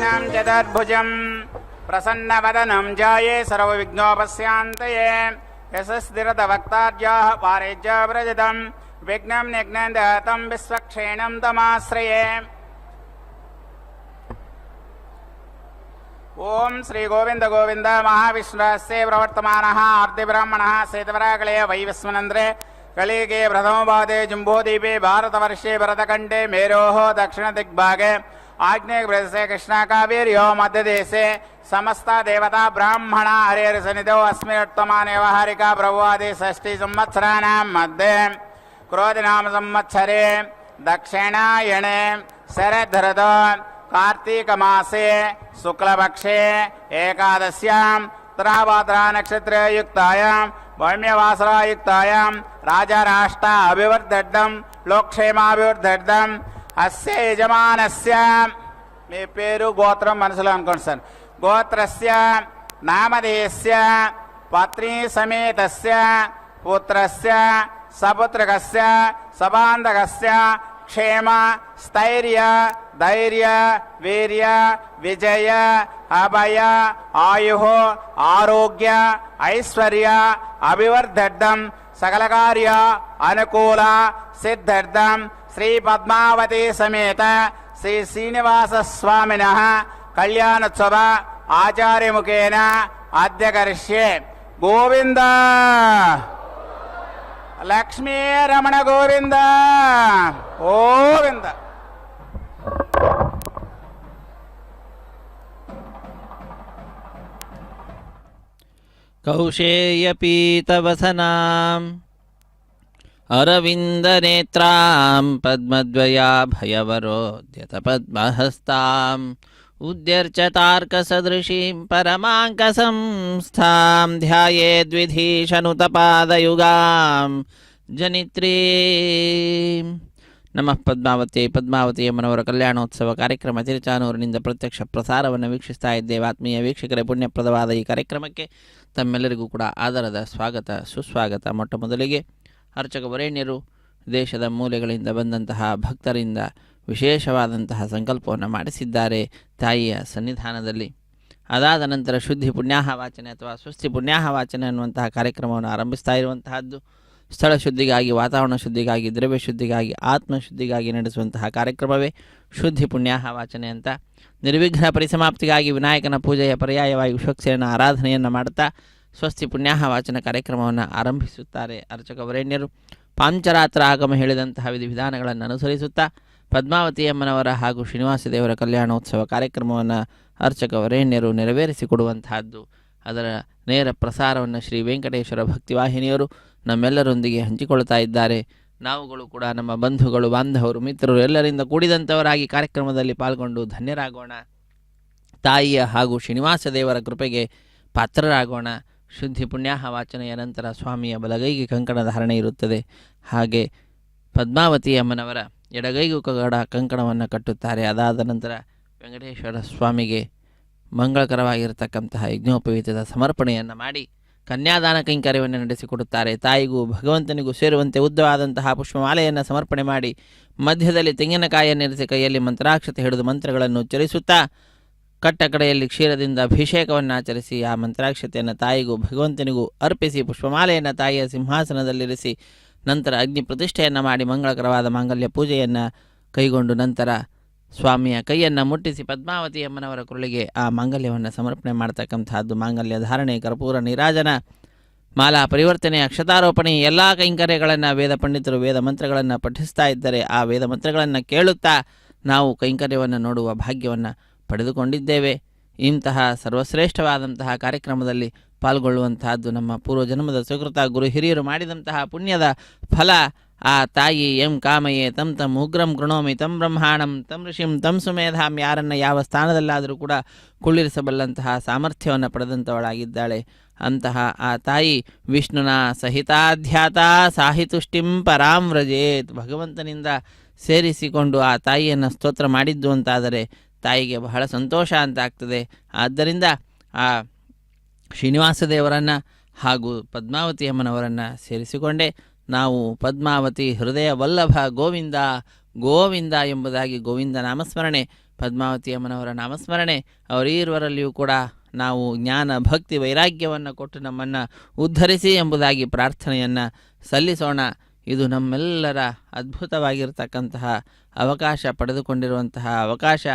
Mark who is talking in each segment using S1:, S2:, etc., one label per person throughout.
S1: कृष्णं चतुर्भुजं प्रसन्नवदनं ध्याये सर्वविघ्नोपशान्तये यशस्थिरतवक्तार्याः पारिजाव्रजतं विघ्नं निघ्नं दहतं विश्वक्षेणं तमाश्रये। ओम श्री गोविंद गोविंद महाविष्णुस्य प्रवर्तमानः आर्तिब्राह्मणः सेतवराकले वैवस्वनन्द्रे कलिगे प्रथमपादे जम्बूद्वीपे भारतवर्षे भरतखण्डे मेरोः दक्षिणदिग्भागे आग्नेयप्रदेशे कृष्णाकावेर्यो मध्यदेशे समस्ता देवता ब्राह्मणा हरिहरसन्निधौ अस्मिन्नुत्तमाने व्यवहारिका प्रभुवादि षष्ठी संवत्सराणां मध्ये क्रोधिनाम संवत्सरे दक्षिणायणे शरद्धृतो कार्तिक मासे शुक्लपक्षे एकादश्यां उत्तराभाद्रा नक्षत्रयुक्तायां वैम्यवासरायुक्तायां राजाराष्ट्र अभिवर्धड्डं लोकक्षेमाभिवर्धड्डं अस्य यजमानस्य మీ పేరు గోత్రం మనసులో అనుకోండి సార్. గోత్రస్య నామధేయస్య పత్ని సమేతస్య పుత్రస్య సపుత్రకస్య సబాంధకస్య క్షేమ స్థైర్య ధైర్య వీర్య విజయ అభయ ఆయు ఆరోగ్య ఐశ్వర్య అభివర్ధడ్డం సకల కార్య అనుకూల సిద్ధార్థం శ్రీ పద్మావతి సమేత శ్రీ శ్రీనివాస స్వామినః కళ్యాణోత్సవ ఆచార్యముఖేన అద్య కరిష్యే. గోవింద లక్ష్మీ రమణ గోవింద గోవింద.
S2: कौशेयपीतवसनाम् अरविन्दनेत्रां पद्मद्वयाभयवरोद्यतपद्महस्ताम् उद्यर्चतार्कसदृशीं परमाङ्कसंस्थां ध्यायेद्विधीशनुतपादयुगां जनित्रीं. ನಮಃ ಪದ್ಮಾವತಿ. ಪದ್ಮಾವತಿ ಅಮ್ಮನವರ ಕಲ್ಯಾಣೋತ್ಸವ ಕಾರ್ಯಕ್ರಮ ತಿರುಚಾನೂರಿನಿಂದ ಪ್ರತ್ಯಕ್ಷ ಪ್ರಸಾರವನ್ನು ವೀಕ್ಷಿಸ್ತಾ ಇದ್ದೇವೆ. ಆತ್ಮೀಯ ವೀಕ್ಷಕರೇ, ಪುಣ್ಯಪ್ರದವಾದ ಈ ಕಾರ್ಯಕ್ರಮಕ್ಕೆ ತಮ್ಮೆಲ್ಲರಿಗೂ ಕೂಡ ಆದರದ ಸ್ವಾಗತ ಸುಸ್ವಾಗತ. ಮೊಟ್ಟ ಮೊದಲಿಗೆ ಅರ್ಚಕ ವರೇಣ್ಯರು ದೇಶದ ಮೂಲೆಗಳಿಂದ ಬಂದಂತಹ ಭಕ್ತರಿಂದ ವಿಶೇಷವಾದಂತಹ ಸಂಕಲ್ಪವನ್ನು ಮಾಡಿಸಿದ್ದಾರೆ ತಾಯಿಯ ಸನ್ನಿಧಾನದಲ್ಲಿ. ಅದಾದ ನಂತರ ಶುದ್ಧಿ ಪುಣ್ಯಾಹ ವಾಚನೆ ಅಥವಾ ಸ್ವಸ್ತಿ ಪುಣ್ಯಾಹ ವಾಚನೆ ಅನ್ನುವಂತಹ ಕಾರ್ಯಕ್ರಮವನ್ನು ಆರಂಭಿಸ್ತಾ ಇರುವಂತಹದ್ದು ಸ್ಥಳ ಶುದ್ಧಿಗಾಗಿ, ವಾತಾವರಣ ಶುದ್ಧಿಗಾಗಿ, ದ್ರವ್ಯ ಶುದ್ಧಿಗಾಗಿ, ಆತ್ಮಶುದ್ಧಿಗಾಗಿ ನಡೆಸುವಂತಹ ಕಾರ್ಯಕ್ರಮವೇ ಶುದ್ಧಿ ಪುಣ್ಯಾಹ ವಾಚನೆ ಅಂತ. ನಿರ್ವಿಘ್ನ ಪರಿಸಮಾಪ್ತಿಗಾಗಿ ವಿನಾಯಕನ ಪೂಜೆಯ ಪರ್ಯಾಯವಾಗಿ ವಿಶ್ವಕ್ಸೇನ ಆರಾಧನೆಯನ್ನು ಮಾಡುತ್ತಾ ಸ್ವಸ್ತಿ ಪುಣ್ಯಾಹ ವಾಚನ ಕಾರ್ಯಕ್ರಮವನ್ನು ಆರಂಭಿಸುತ್ತಾರೆ ಅರ್ಚಕ ವರೇಣ್ಯರು. ಪಾಂಚರಾತ್ರ ಆಗಮ ಹೇಳಿದಂತಹ ವಿಧಿವಿಧಾನಗಳನ್ನು ಅನುಸರಿಸುತ್ತಾ ಪದ್ಮಾವತಿಯಮ್ಮನವರ ಹಾಗೂ ಶ್ರೀನಿವಾಸ ದೇವರ ಕಲ್ಯಾಣೋತ್ಸವ ಕಾರ್ಯಕ್ರಮವನ್ನು ಅರ್ಚಕ ವರೇಣ್ಯರು ನೆರವೇರಿಸಿಕೊಡುವಂತಹದ್ದು. ಅದರ ನೇರ ಪ್ರಸಾರವನ್ನು ಶ್ರೀ ವೆಂಕಟೇಶ್ವರ ಭಕ್ತಿವಾಹಿನಿಯವರು ನಮ್ಮೆಲ್ಲರೊಂದಿಗೆ ಹಂಚಿಕೊಳ್ತಾ ಇದ್ದಾರೆ. ನಾವುಗಳು ಕೂಡ ನಮ್ಮ ಬಂಧುಗಳು, ಬಾಂಧವರು, ಮಿತ್ರರು ಎಲ್ಲರಿಂದ ಕೂಡಿದಂಥವರಾಗಿ ಕಾರ್ಯಕ್ರಮದಲ್ಲಿ ಪಾಲ್ಗೊಂಡು ಧನ್ಯರಾಗೋಣ. ತಾಯಿಯ ಹಾಗೂ ಶ್ರೀನಿವಾಸ ದೇವರ ಕೃಪೆಗೆ ಪಾತ್ರರಾಗೋಣ. ಶುದ್ಧಿ ಪುಣ್ಯಾಹ ವಾಚನೆಯ ನಂತರ ಸ್ವಾಮಿಯ ಬಲಗೈಗೆ ಕಂಕಣ ಧಾರಣೆ ಇರುತ್ತದೆ. ಹಾಗೆ ಪದ್ಮಾವತಿ ಅಮ್ಮನವರ ಎಡಗೈಗೂ ಕಗಡ ಕಂಕಣವನ್ನು ಕಟ್ಟುತ್ತಾರೆ. ಅದಾದ ನಂತರ ವೆಂಕಟೇಶ್ವರ ಸ್ವಾಮಿಗೆ ಮಂಗಳಕರವಾಗಿರತಕ್ಕಂತಹ ಯಜ್ಞೋಪವೀತದ ಸಮರ್ಪಣೆಯನ್ನು ಮಾಡಿ ಕನ್ಯಾದಾನ ಕೈಂಕರ್ಯವನ್ನು ನಡೆಸಿಕೊಡುತ್ತಾರೆ. ತಾಯಿಗೂ ಭಗವಂತನಿಗೂ ಸೇರುವಂತೆ ಉದ್ದವಾದಂತಹ ಪುಷ್ಪಮಾಲೆಯನ್ನು ಸಮರ್ಪಣೆ ಮಾಡಿ ಮಧ್ಯದಲ್ಲಿ ತೆಂಗಿನಕಾಯಿಯನ್ನು ಇರಿಸಿ ಕೈಯಲ್ಲಿ ಮಂತ್ರಾಕ್ಷತೆ ಹಿಡಿದು ಮಂತ್ರಗಳನ್ನು ಉಚ್ಚರಿಸುತ್ತಾ ಕಟ್ಟ ಕಡೆಯಲ್ಲಿ ಕ್ಷೀರದಿಂದ ಅಭಿಷೇಕವನ್ನು ಆಚರಿಸಿ ಆ ಮಂತ್ರಾಕ್ಷತೆಯನ್ನು ತಾಯಿಗೂ ಭಗವಂತನಿಗೂ ಅರ್ಪಿಸಿ ಪುಷ್ಪಮಾಲೆಯನ್ನು ತಾಯಿಯ ಸಿಂಹಾಸನದಲ್ಲಿರಿಸಿ ನಂತರ ಅಗ್ನಿ ಪ್ರತಿಷ್ಠೆಯನ್ನು ಮಾಡಿ ಮಂಗಳಕರವಾದ ಮಾಂಗಲ್ಯ ಪೂಜೆಯನ್ನು ಕೈಗೊಂಡು ನಂತರ ಸ್ವಾಮಿಯ ಕೈಯನ್ನು ಮುಟ್ಟಿಸಿ ಪದ್ಮಾವತಿ ಅಮ್ಮನವರ ಕುರುಳಿಗೆ ಆ ಮಾಂಗಲ್ಯವನ್ನು ಸಮರ್ಪಣೆ ಮಾಡ್ತಕ್ಕಂಥದ್ದು. ಮಾಂಗಲ್ಯ ಧಾರಣೆ, ಕರ್ಪೂರ ನೀರಾಜನ, ಮಾಲಾ ಪರಿವರ್ತನೆ, ಅಕ್ಷತಾರೋಪಣೆ ಎಲ್ಲ ಕೈಂಕರ್ಯಗಳನ್ನು ವೇದ ಪಂಡಿತರು ವೇದ ಮಂತ್ರಗಳನ್ನು ಪಠಿಸ್ತಾ ಇದ್ದರೆ ಆ ವೇದ ಮಂತ್ರಗಳನ್ನು ಕೇಳುತ್ತಾ ನಾವು ಕೈಂಕರ್ಯವನ್ನು ನೋಡುವ ಭಾಗ್ಯವನ್ನು ಪಡೆದುಕೊಂಡಿದ್ದೇವೆ. ಇಂತಹ ಸರ್ವಶ್ರೇಷ್ಠವಾದಂತಹ ಕಾರ್ಯಕ್ರಮದಲ್ಲಿ ಪಾಲ್ಗೊಳ್ಳುವಂತಹದ್ದು ನಮ್ಮ ಪೂರ್ವಜನ್ಮದ ಸುಕೃತ ಗುರು ಹಿರಿಯರು ಮಾಡಿದಂತಹ ಪುಣ್ಯದ ಫಲ. ಆ ತಾಯಿ ಎಂ ಕಾಮಯೇ ತಂ ತಂ ಉಗ್ರಂ ಗೃಣೋಮಿ ತಂ ಬ್ರಹ್ಮಾಣಂ ತಂ ಋಷಿಂ ತಂ ಸುಮೇಧಾಂ. ಯಾರನ್ನು ಯಾವ ಸ್ಥಾನದಲ್ಲಾದರೂ ಕೂಡ ಕುಳ್ಳಿರಿಸಬಲ್ಲಂತಹ ಸಾಮರ್ಥ್ಯವನ್ನು ಪಡೆದಂಥವಳಾಗಿದ್ದಾಳೆ. ಅಂತಹ ಆ ತಾಯಿ ವಿಷ್ಣುನ ಸಹಿತಾಧ್ಯಾತ ಸಾಹಿತುಷ್ಟಿಂ ಪರಾಂ ವ್ರಜೇತ್. ಭಗವಂತನಿಂದ ಸೇರಿಸಿಕೊಂಡು ಆ ತಾಯಿಯನ್ನು ಸ್ತೋತ್ರ ಮಾಡಿದ್ದು ಅಂತಾದರೆ ತಾಯಿಗೆ ಬಹಳ ಸಂತೋಷ ಅಂತ ಆಗ್ತದೆ. ಆದ್ದರಿಂದ ಆ ಶ್ರೀನಿವಾಸ ದೇವರನ್ನು ಹಾಗೂ ಪದ್ಮಾವತಿ ಅಮ್ಮನವರನ್ನು ಸೇರಿಸಿಕೊಂಡೇ ನಾವು ಪದ್ಮಾವತಿ ಹೃದಯ ವಲ್ಲಭ ಗೋವಿಂದ ಗೋವಿಂದ ಎಂಬುದಾಗಿ ಗೋವಿಂದ ನಾಮಸ್ಮರಣೆ ಪದ್ಮಾವತಿ ಅಮ್ಮನವರ ನಾಮಸ್ಮರಣೆ ಅವರೀರುವರಲ್ಲಿಯೂ ಕೂಡ ನಾವು ಜ್ಞಾನ ಭಕ್ತಿ ವೈರಾಗ್ಯವನ್ನು ಕೊಟ್ಟು ನಮ್ಮನ್ನು ಉದ್ಧರಿಸಿ ಎಂಬುದಾಗಿ ಪ್ರಾರ್ಥನೆಯನ್ನು ಸಲ್ಲಿಸೋಣ. ಇದು ನಮ್ಮೆಲ್ಲರ ಅದ್ಭುತವಾಗಿರ್ತಕ್ಕಂತಹ ಅವಕಾಶ, ಪಡೆದುಕೊಂಡಿರುವಂತಹ ಅವಕಾಶ,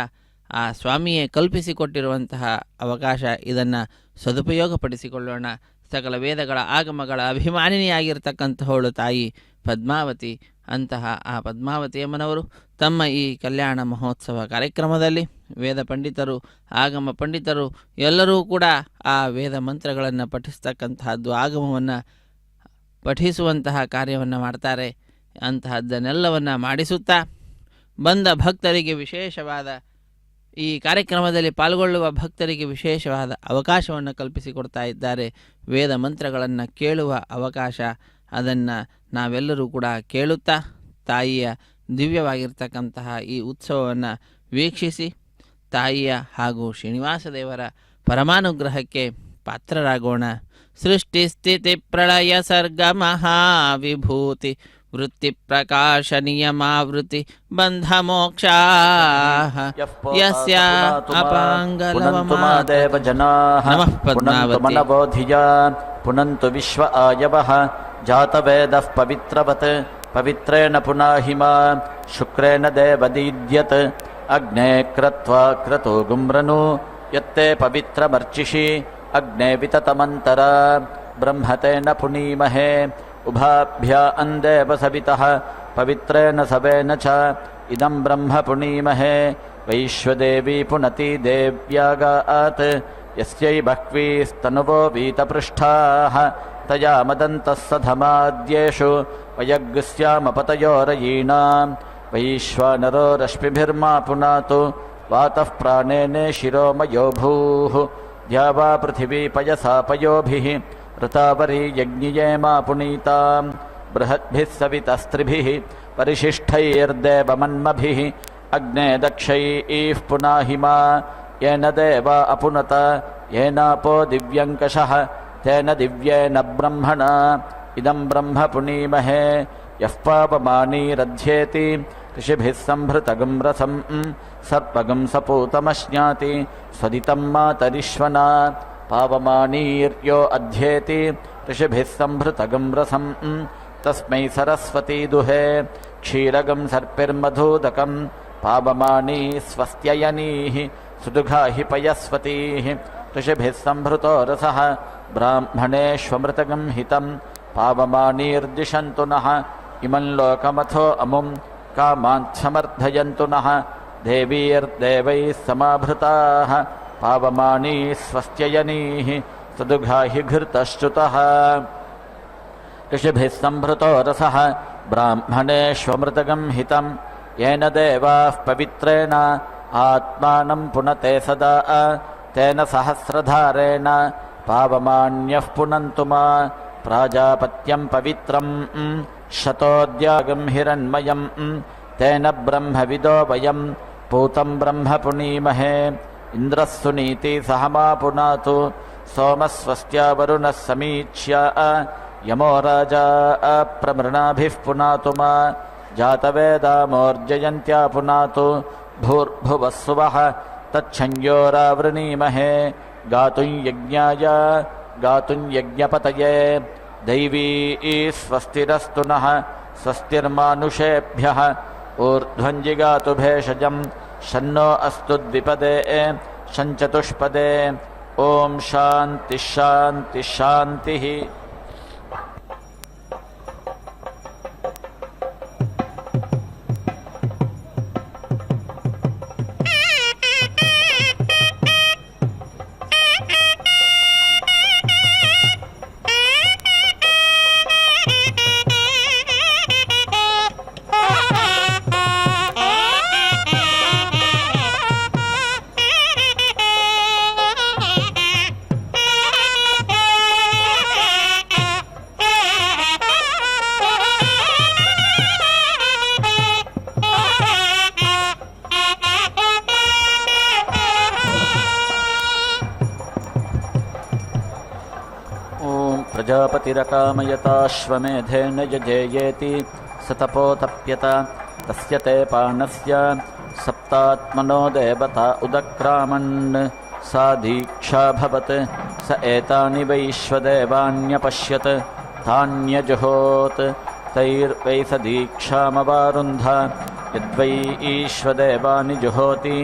S2: ಆ ಸ್ವಾಮಿಯೇ ಕಲ್ಪಿಸಿಕೊಟ್ಟಿರುವಂತಹ ಅವಕಾಶ. ಇದನ್ನು ಸದುಪಯೋಗಪಡಿಸಿಕೊಳ್ಳೋಣ. ಸಕಲ ವೇದಗಳ ಆಗಮಗಳ ಅಭಿಮಾನಿನಿಯಾಗಿರ್ತಕ್ಕಂತಹವಳು ತಾಯಿ ಪದ್ಮಾವತಿ. ಅಂತಹ ಆ ಪದ್ಮಾವತಿ ಅಮ್ಮನವರು ತಮ್ಮ ಈ ಕಲ್ಯಾಣ ಮಹೋತ್ಸವ ಕಾರ್ಯಕ್ರಮದಲ್ಲಿ ವೇದ ಪಂಡಿತರು, ಆಗಮ ಪಂಡಿತರು ಎಲ್ಲರೂ ಕೂಡ ಆ ವೇದ ಮಂತ್ರಗಳನ್ನು ಪಠಿಸ್ತಕ್ಕಂತಹದ್ದು, ಆಗಮವನ್ನು ಪಠಿಸುವಂತಹ ಕಾರ್ಯವನ್ನು ಮಾಡ್ತಾರೆ. ಅಂತಹದ್ದನ್ನೆಲ್ಲವನ್ನು ಮಾಡಿಸುತ್ತಾ ಬಂದ ಭಕ್ತರಿಗೆ ವಿಶೇಷವಾದ ಈ ಕಾರ್ಯಕ್ರಮದಲ್ಲಿ ಪಾಲ್ಗೊಳ್ಳುವ ಭಕ್ತರಿಗೆ ವಿಶೇಷವಾದ ಅವಕಾಶವನ್ನು ಕಲ್ಪಿಸಿಕೊಡ್ತಾ ಇದ್ದಾರೆ. ವೇದ ಮಂತ್ರಗಳನ್ನು ಕೇಳುವ ಅವಕಾಶ, ಅದನ್ನು ನಾವೆಲ್ಲರೂ ಕೂಡ ಕೇಳುತ್ತಾ ತಾಯಿಯ ದಿವ್ಯವಾಗಿರ್ತಕ್ಕಂತಹ ಈ ಉತ್ಸವವನ್ನು ವೀಕ್ಷಿಸಿ ತಾಯಿಯ ಹಾಗೂ ಶ್ರೀನಿವಾಸ ದೇವರ ಪರಮಾನುಗ್ರಹಕ್ಕೆ ಪಾತ್ರರಾಗೋಣ. ಸೃಷ್ಟಿ ಸ್ಥಿತಿ ಪ್ರಳಯ ಸರ್ಗ ಮಹಾವಿಭೂತಿ ವೃತ್ತಿ ಪ್ರಕಾಶ ನಿಯಮಾವೃತಿ ಬಂಧ ಮೋಕ್ಷಾ ಯಸ್ಯ ಅಪಾಂಗಲವಮಾದೇವ ಜನಾಃ ನಮಃ ಪದ್ಮಾವತಿ
S3: ಪುನಂತು ವಿಶ್ವ ಆಯವಃ ಜಾತವೇದಃ ಪವಿತ್ರವತ್ ಪವಿತ್ರೇಣ ಪುನಾಹಿಮಾ ಶುಕ್ರೇಣ ದೇವದೀದ್ಯತ್ ಅಗ್ನೇ ಕ್ರತ್ವಾ ಕ್ರತೋ ಗುಮ್ರನು ಯತ್ತೆ ಪವಿತ್ರಮರ್ಚಿಷಿ ಅಗ್ನೇ ವಿತತಮಂತರ ಬ್ರಹ್ಮತೇನ ಪುನೀಮಹೇ ಉಭಾಭ್ಯಾ ಅಂದೇವ ಸವಿತಃ ಪವಿತ್ರೇಣ ಸವೇನ ಚ ಇದಂ ಬ್ರಹ್ಮ ಪುನೀಮಹೇ ವೈಶ್ವದೇವಿ ಪುನತಿ ದೇವ್ಯಾಗಾತ್ ಯಸ್ಯೈ ಬಹ್ವೀಸ್ತನುವೋ ವೀತಪೃಷ್ಠಾಃ ತಯಾ ಮದಂತಃ ಸಧಮಾದ್ಯೇಷು ವಯಗ್ಸ್ಯಾಮಪತಯೋರಯೀಣಾಂ ವೈಶ್ವಾನರೋ ರಶ್ಮಿಭಿರ್ಮಾ ಪುನಾತು ವಾತಃ ಪ್ರಾಣೇನೆ ಶಿರೋಮಯೋ ಭೂಃ ದ್ಯಾವಾ ಪೃಥಿವೀ ಪಯಸಾ ಪಯೋಭಿಃ ಋತಾವರಿ ಯಜ್ಞಿಯೇಮಾ ಪುನೀತಾಂ ಬೃಹದ್ಭಿಃ ಸವಿತಸ್ತ್ರಿಭಿಃ ಪರಿಶಿಷ್ಠೈರ್ದೇವಮನ್ಮಭಿಃ ಅಗ್ನೇ ದಕ್ಷೈಃ ಪುನಾಹಿಮಾ ಯೇನ ದೇವಾ ಅಪುನತ ಯೇನಾಪೋ ದಿವ್ಯಂಕಷಃ ತೇನ ದಿವ್ಯೇನ ಬ್ರಹ್ಮಣ ಇದಂ ಬ್ರಹ್ಮ ಪುನೀಮಹೇ ಯಃ ಪಾಪಮಾನೀರಧ್ಯೇತಿ ಋಷಿಭಿಃ ಸಂಭೃತಗಂ ರಸಂ ಸರ್ಪಗಂ ಸಪೂತಮಶ್ನಾತಿ ಸ್ವದಿತಂ ಮಾತರಿಶ್ವನ ಪಾವಮಾನೀರ್ಯೋ ಅಧ್ಯೇತಿ ಋಷಿಭಿಃ ಸಂಭೃತಗಂ ರಸಂ ತಸ್ಮೈ ಸರಸ್ವತೀ ದುಹೇ ಕ್ಷೀರಗಂ ಸರ್ಪಿರ್ಮಧೂದಕಂ ಪಾವಮಾನೀ ಸ್ವಸ್ತ್ಯಯನೀಃ ಸುದುಘಾಹಿ ಪಯಸ್ವತೀಃ ಋಷಿಭಿಃ ಸಂಭೃತೋ ರಸಃ ಬ್ರಾಹ್ಮಣೇಷ್ವಮೃತಗಂ ಹಿತಂ ಪಾವಮಾನೀರ್ದಿಶಂತು ನಃ ಇಮಂ ಲೋಕಮಥೋ ಅಮುಂ ಕಾಮಾಂತ್ಸಮರ್ಧಯಂತು ನಃ ದೇವೀರ್ದೇವೈಃ ಸಮಾಭೃತಾಃ ಪಾವಮಾನೀ ಸ್ವಸ್ತ್ಯಯನೀಃ ಸುದುಘಾಹಿ ಘೃತಶ್ಚ್ಯುತಃ ಋಷಿಭಿಃ ಸಂಭೃತೋ ರಸಃ ಬ್ರಾಹ್ಮಣೇಷ್ವಮೃತಗಂ ಹಿತಂ ಯೇನ ದೇವಾಃ ಪವಿತ್ರೇಣ ಆತ್ಮಾನಂ ಪುನತೆ ಸದಾ ತೇನ ಸಹಸ್ರಧಾರೇಣ ಪಾವಮಾನ್ಯಃ ಪುನಂತು ಮಾ ಪ್ರಾಜಾಪತ್ಯಂ ಪವಿತ್ರಂ ಶತೋದ್ಯಾಗಂ ಹಿರಣ್ಮಯಂ ತೇನ ಬ್ರಹ್ಮವಿದೋ ವಯಂ ಪೂತಂ ಬ್ರಹ್ಮ ಪುನೀಮಹೇ ಇಂದ್ರಃ ಸುನೀತಿ ಸಹ ಮಾ ಪುನಾತು ಸೋಮಸ್ವಸ್ತ್ಯಾ ವರುಣಃ ಸಮೀಚ್ಯ ಯಮೋ ರಾಜಾ ಪ್ರಮೃಣಾಭಿಃ ಪುನಾತು ಮಾ ಜಾತವೇದಾಮೋರ್ಜಯಂತ್ಯಾ ಪುನಾತು ಭೂರ್ಭುವಃ ಸುವಃ ತಚ್ಛಂಯೋರಾವೃಣೀಮಹೇ ಗಾತುಂ ಯಜ್ಞಾಯ ಗಾತುಂ ಯಜ್ಞಪತಯೇ ದೈವೀ ಸ್ವಸ್ತಿರಸ್ತು ನಃ ಸ್ವಸ್ತಿರ್ಮಾನುಷೇಭ್ಯಃ ಊರ್ಧ್ವಂಜಿಗಾತು ಭೇಷಜಂ ಶನ್ನೋ ಅಸ್ತು ದ್ವಿಪದೇ ಶಂಚತುಷ್ಪದೇ ಓಂ ಶಾಂತಿ ಶಾಂತಿ ಶಾಂತಿ. प्रजापतिरकामयताश्वमेधेन यजेयेति स तपोतप्यत तस्य ते पानस्य सप्तात्मनो देवता उदक्रामन् सा दीक्षा भवत् स एतानि वैश्वदेवान्यपश्यत् तान्यजुहोत् तैर्वै स दीक्षामवारुन्ध यद्वै ईश्वदेवानि जुहोति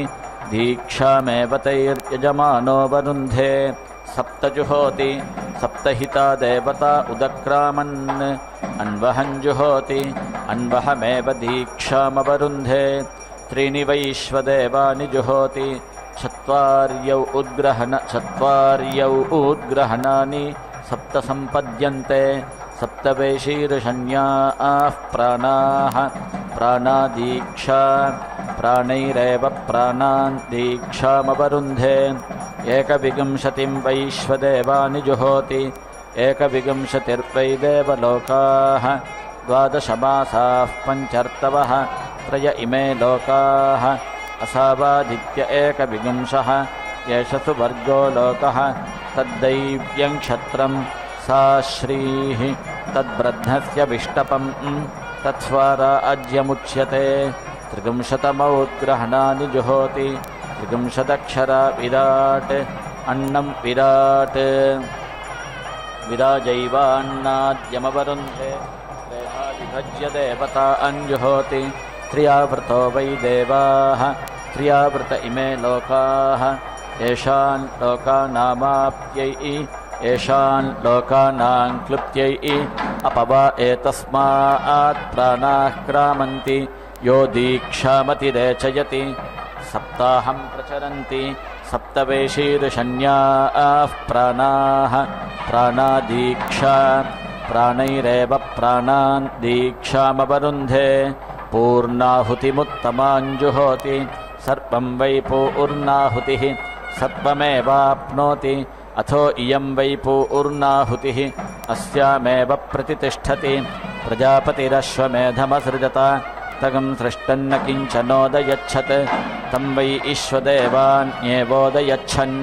S3: दीक्षामेव तैर्यजमानो वरुन्धे सप्तजुहोति सप्तहिता देवता उदक्रामन् अन्वहं जुहोति अन्वहमेव दीक्षामवरुन्धे त्रीणि वैश्वदेवानि जुहोति चत्वार्यौ उद्ग्रहणानि सप्त सम्पद्यन्ते सप्तवैशीर्षण्याः प्राणाः प्राणादीक्षा प्राणैरेव प्राणान् दीक्षामवरुन्धे एकविंशतिं वैश्वदेवानि जुहोति एकविंशतिर्वै देवलोकाः द्वादश मासाः पञ्चर्तवः त्रय इमे लोकाः असावादित्य एकविंशः एष सुवर्गो लोकः तद्दैव्यं क्षत्रं सा श्रीः तद्ब्रह्मस्य विष्टपं तत्स्वराज्यमुच्यते त्रिविंशतमौद्ग्रहणानि जुहोति त्रिविंशदक्षरा विराट् अन्नं विराट् विराजैवान्नाद्यमवरुन्धे विभज्य देवता अन्जुहोति त्रियावृतो वै देवाः त्रियावृत इमे लोकाः येषान् लोकानामाप्यै येषान् लोकानां क्लुप्त्यै अपवा एतस्मात् प्राणाः क्रामन्ति यो दीक्षामतिरेचयति सप्ताहं प्रचरन्ति सप्तवैशीर्षण्याः प्राणाः प्राणादीक्षा प्राणैरेव प्राणान् दीक्षामवरुन्धे पूर्णाहुतिमुत्तमाञ्जुहोति सर्वं वै पूर्णाहुतिः सत्वमेवाप्नोति अथो इयं वै पूर्णाहुतिः अस्यामेव प्रतितिष्ठति प्रजापतिरश्वमेधमसृजत तगं सृष्टन्न किञ्चनोदयच्छत् तं वै ईश्वदेवान्येवोदयच्छन्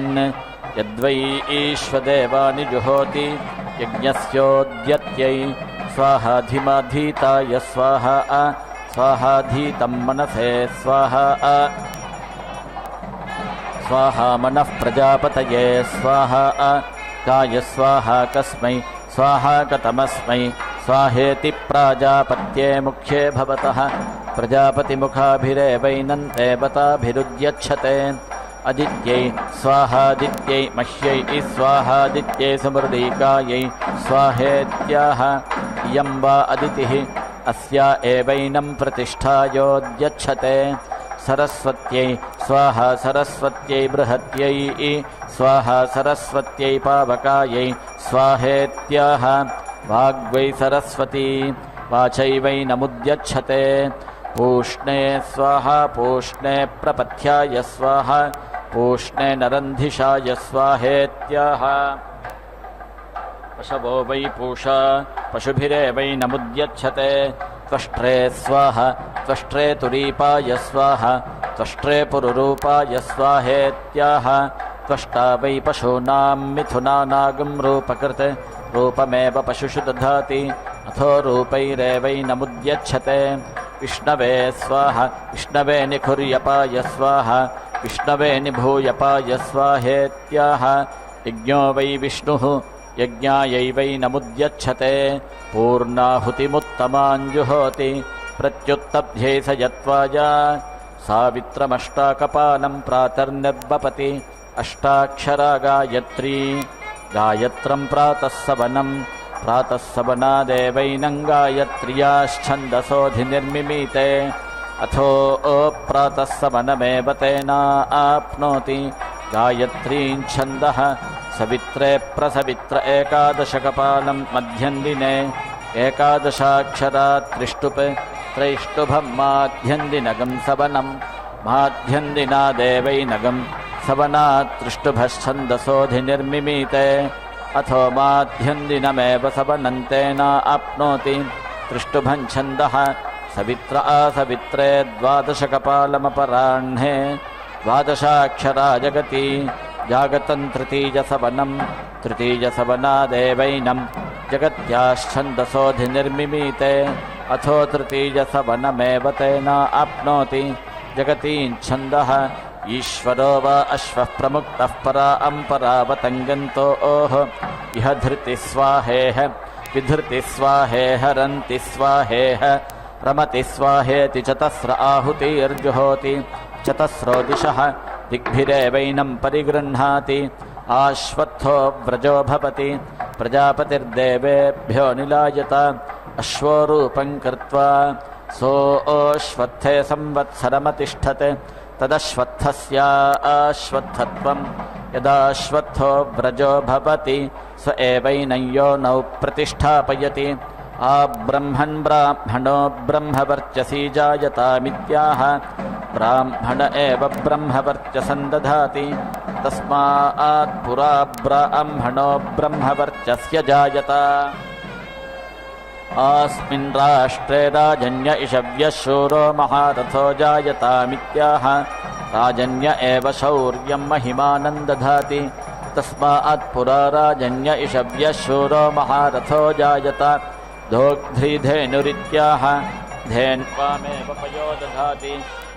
S3: यद्वै ईश्वदेवानि जुहोति यज्ञस्योद्यत्यै स्वाहाधिमाधीताय स्वाहा स्वाहाधीतं मनसे स्वाहा स्वाहा मनः प्रजापतये स्वाहा काय स्वाहा कस्मै स्वाहा कतमस्मै स्वाहेति प्राजापत्ये मुख्ये भवतः प्रजापतिमुखाभिरेवैनं देवताभिरुद्यच्छते अदित्यै स्वाहादित्यै मह्यै स्वाहादित्यै समृदीकायै स्वाहेत्याह इयं वा अदितिः अस्या एवैनं प्रतिष्ठायोद्यच्छते सरस्वत्यै स्वाहा सरस्वत्यै बृहत्यै स्वाहा सरस्वत्यै पावकायै स्वाहेत्याह वाग्वै सरस्वती वाचैवैनमुद्यच्छते पूष्णे स्वाहा पूष्णे प्रपथ्याय स्वाहा पूष्णे नरन्धिषाय स्वाहेत्याह पशवो वै पूषा पशुभिरेवैनमुद्यच्छते त्वष्ट्रे स्वाहा त्वष्ट्रे तुरीपाय स्वाहा त्वष्ट्रे पुरुरूपाय स्वाहेत्याह त्वष्टा वै पशूनां मिथुनानागं रूपकृत् रूपमेव पशुषु दधाति अथो रूपैरेवैनमुद्यच्छते विष्णवे स्वाहा विष्णवे निखुर्यपाय स्वाहा विष्णवे निभूयपाय स्वाहेत्याह यज्ञो वै विष्णुः यज्ञायैवैनमुद्यच्छते पूर्णाहुतिमुत्तमाञ्जुहोति प्रत्युत्तभ्यै स यत्वाय सावित्रमष्टाकपालं प्रातर्निर्वपति अष्टाक्षरा गायत्री गायत्रं प्रातः सवनादेवैनं गायत्र्याश्छन्दसोऽधिनिर्मिमीते अथो प्रातः सवनमेव तेना आप्नोति गायत्रीं छन्दः सवित्रे प्रसवित्र एकादशकपालं मध्यन्दिने एकादशाक्षरात् त्रिष्टुप् त्रैष्टुभं माध्यन्दिनगं सवनं माध्यन्दिना देवैनगं सवनात् त्रिष्टुभश्छन्दसोऽधिनिर्मिमीते अथो माध्यन्दिनमेव सवनन्तेन आप्नोति त्रिष्टुभं छन्दः सवित्र आसवित्रे द्वादशकपालमपराह्णे द्वादशाक्षरा जगति जागतं तृतीयसवनादेवैनं जगत्याश्छन्दसोऽधिनिर्मिमीते अथो तृतीयसवनमेव तेन आप्नोति जगतीच्छन्दः ईश्वरो वा अश्वः प्रमुक्तः परा अम्परावतङ्गन्तो ओः इह धृति स्वाहेह विधृति स्वाहेह रन्ति स्वाहेह रमति स्वाहेति चतस्र आहुतिर्जुहोति चतस्रो दिशः दिग्भिरेवैनं परिगृह्णाति आश्वत्थो व्रजो भवति प्रजापतिर्देवेभ्यो निलायत अश्वो रूपं कृत्वा सोऽश्वत्थे संवत्सरमतिष्ठत् तदश्वत्थस्याश्वत्थत्वं यदाश्वत्थो व्रजो भवति स एवैनं योनौ प्रतिष्ठापयति आब्रह्मन् ब्राह्मणो ब्रह्मवर्चसी जायतामित्याह ब्राह्मण एव ब्रह्मवर्चसं दधाति तस्मात् पुरा ब्राह्मणो ब्रह्मवर्चस्य जायत अस्मिन् राष्ट्रे राजन्य इषव्यः शूरो महारथो जायतामित्याह राजन्य एव शौर्यं महिमानं दधाति तस्मात् पुरा राजन्य इषव्यः शूरो महारथो जायत दोग्ध्रीधेनुरित्याह धेन्वामेव पयो दधाति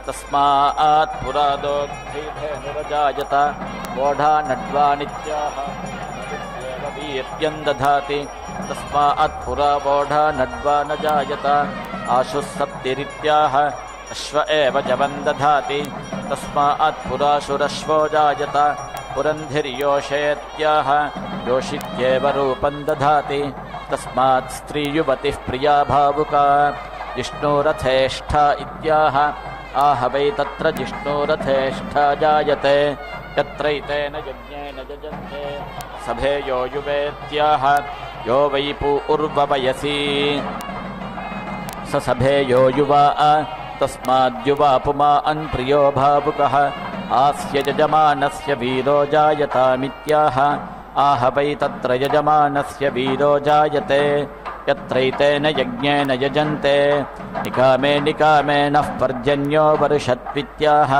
S3: तस्मात् पुरा दोग्ध्रीधेनुरजायत वोढा नड्वानित्याह वीर्यं दधाति तस्मात् पुरा वोढा नड्वा न जायत आशुः सप्तिरित्याह अश्व एव जवं दधाति तस्मात् पुराशुरश्वो जायत पुरन्धिर्योषेत्याह योषित्येव रूपं दधाति तस्मात् स्त्रीयुवतिः प्रिया भावुका जिष्णुरथेष्ठा इत्याह आह वै तत्र जिष्णुरथेष्ठा जायते यत्रैतेन यज्ञेन यजन्ते सभेयो युवेत्याह यो वै पूर्ववयसि स सभेयो युवा तस्माद्युवा पुमान् प्रियो भावुकः आस्य यजमानस्य वीरो जायतामित्याह आह वै तत्र यजमानस्य वीरो जायते यत्रैतेन यज्ञेन यजन्ते निकामे निकामे नः पर्जन्यो वर्षत्वित्याह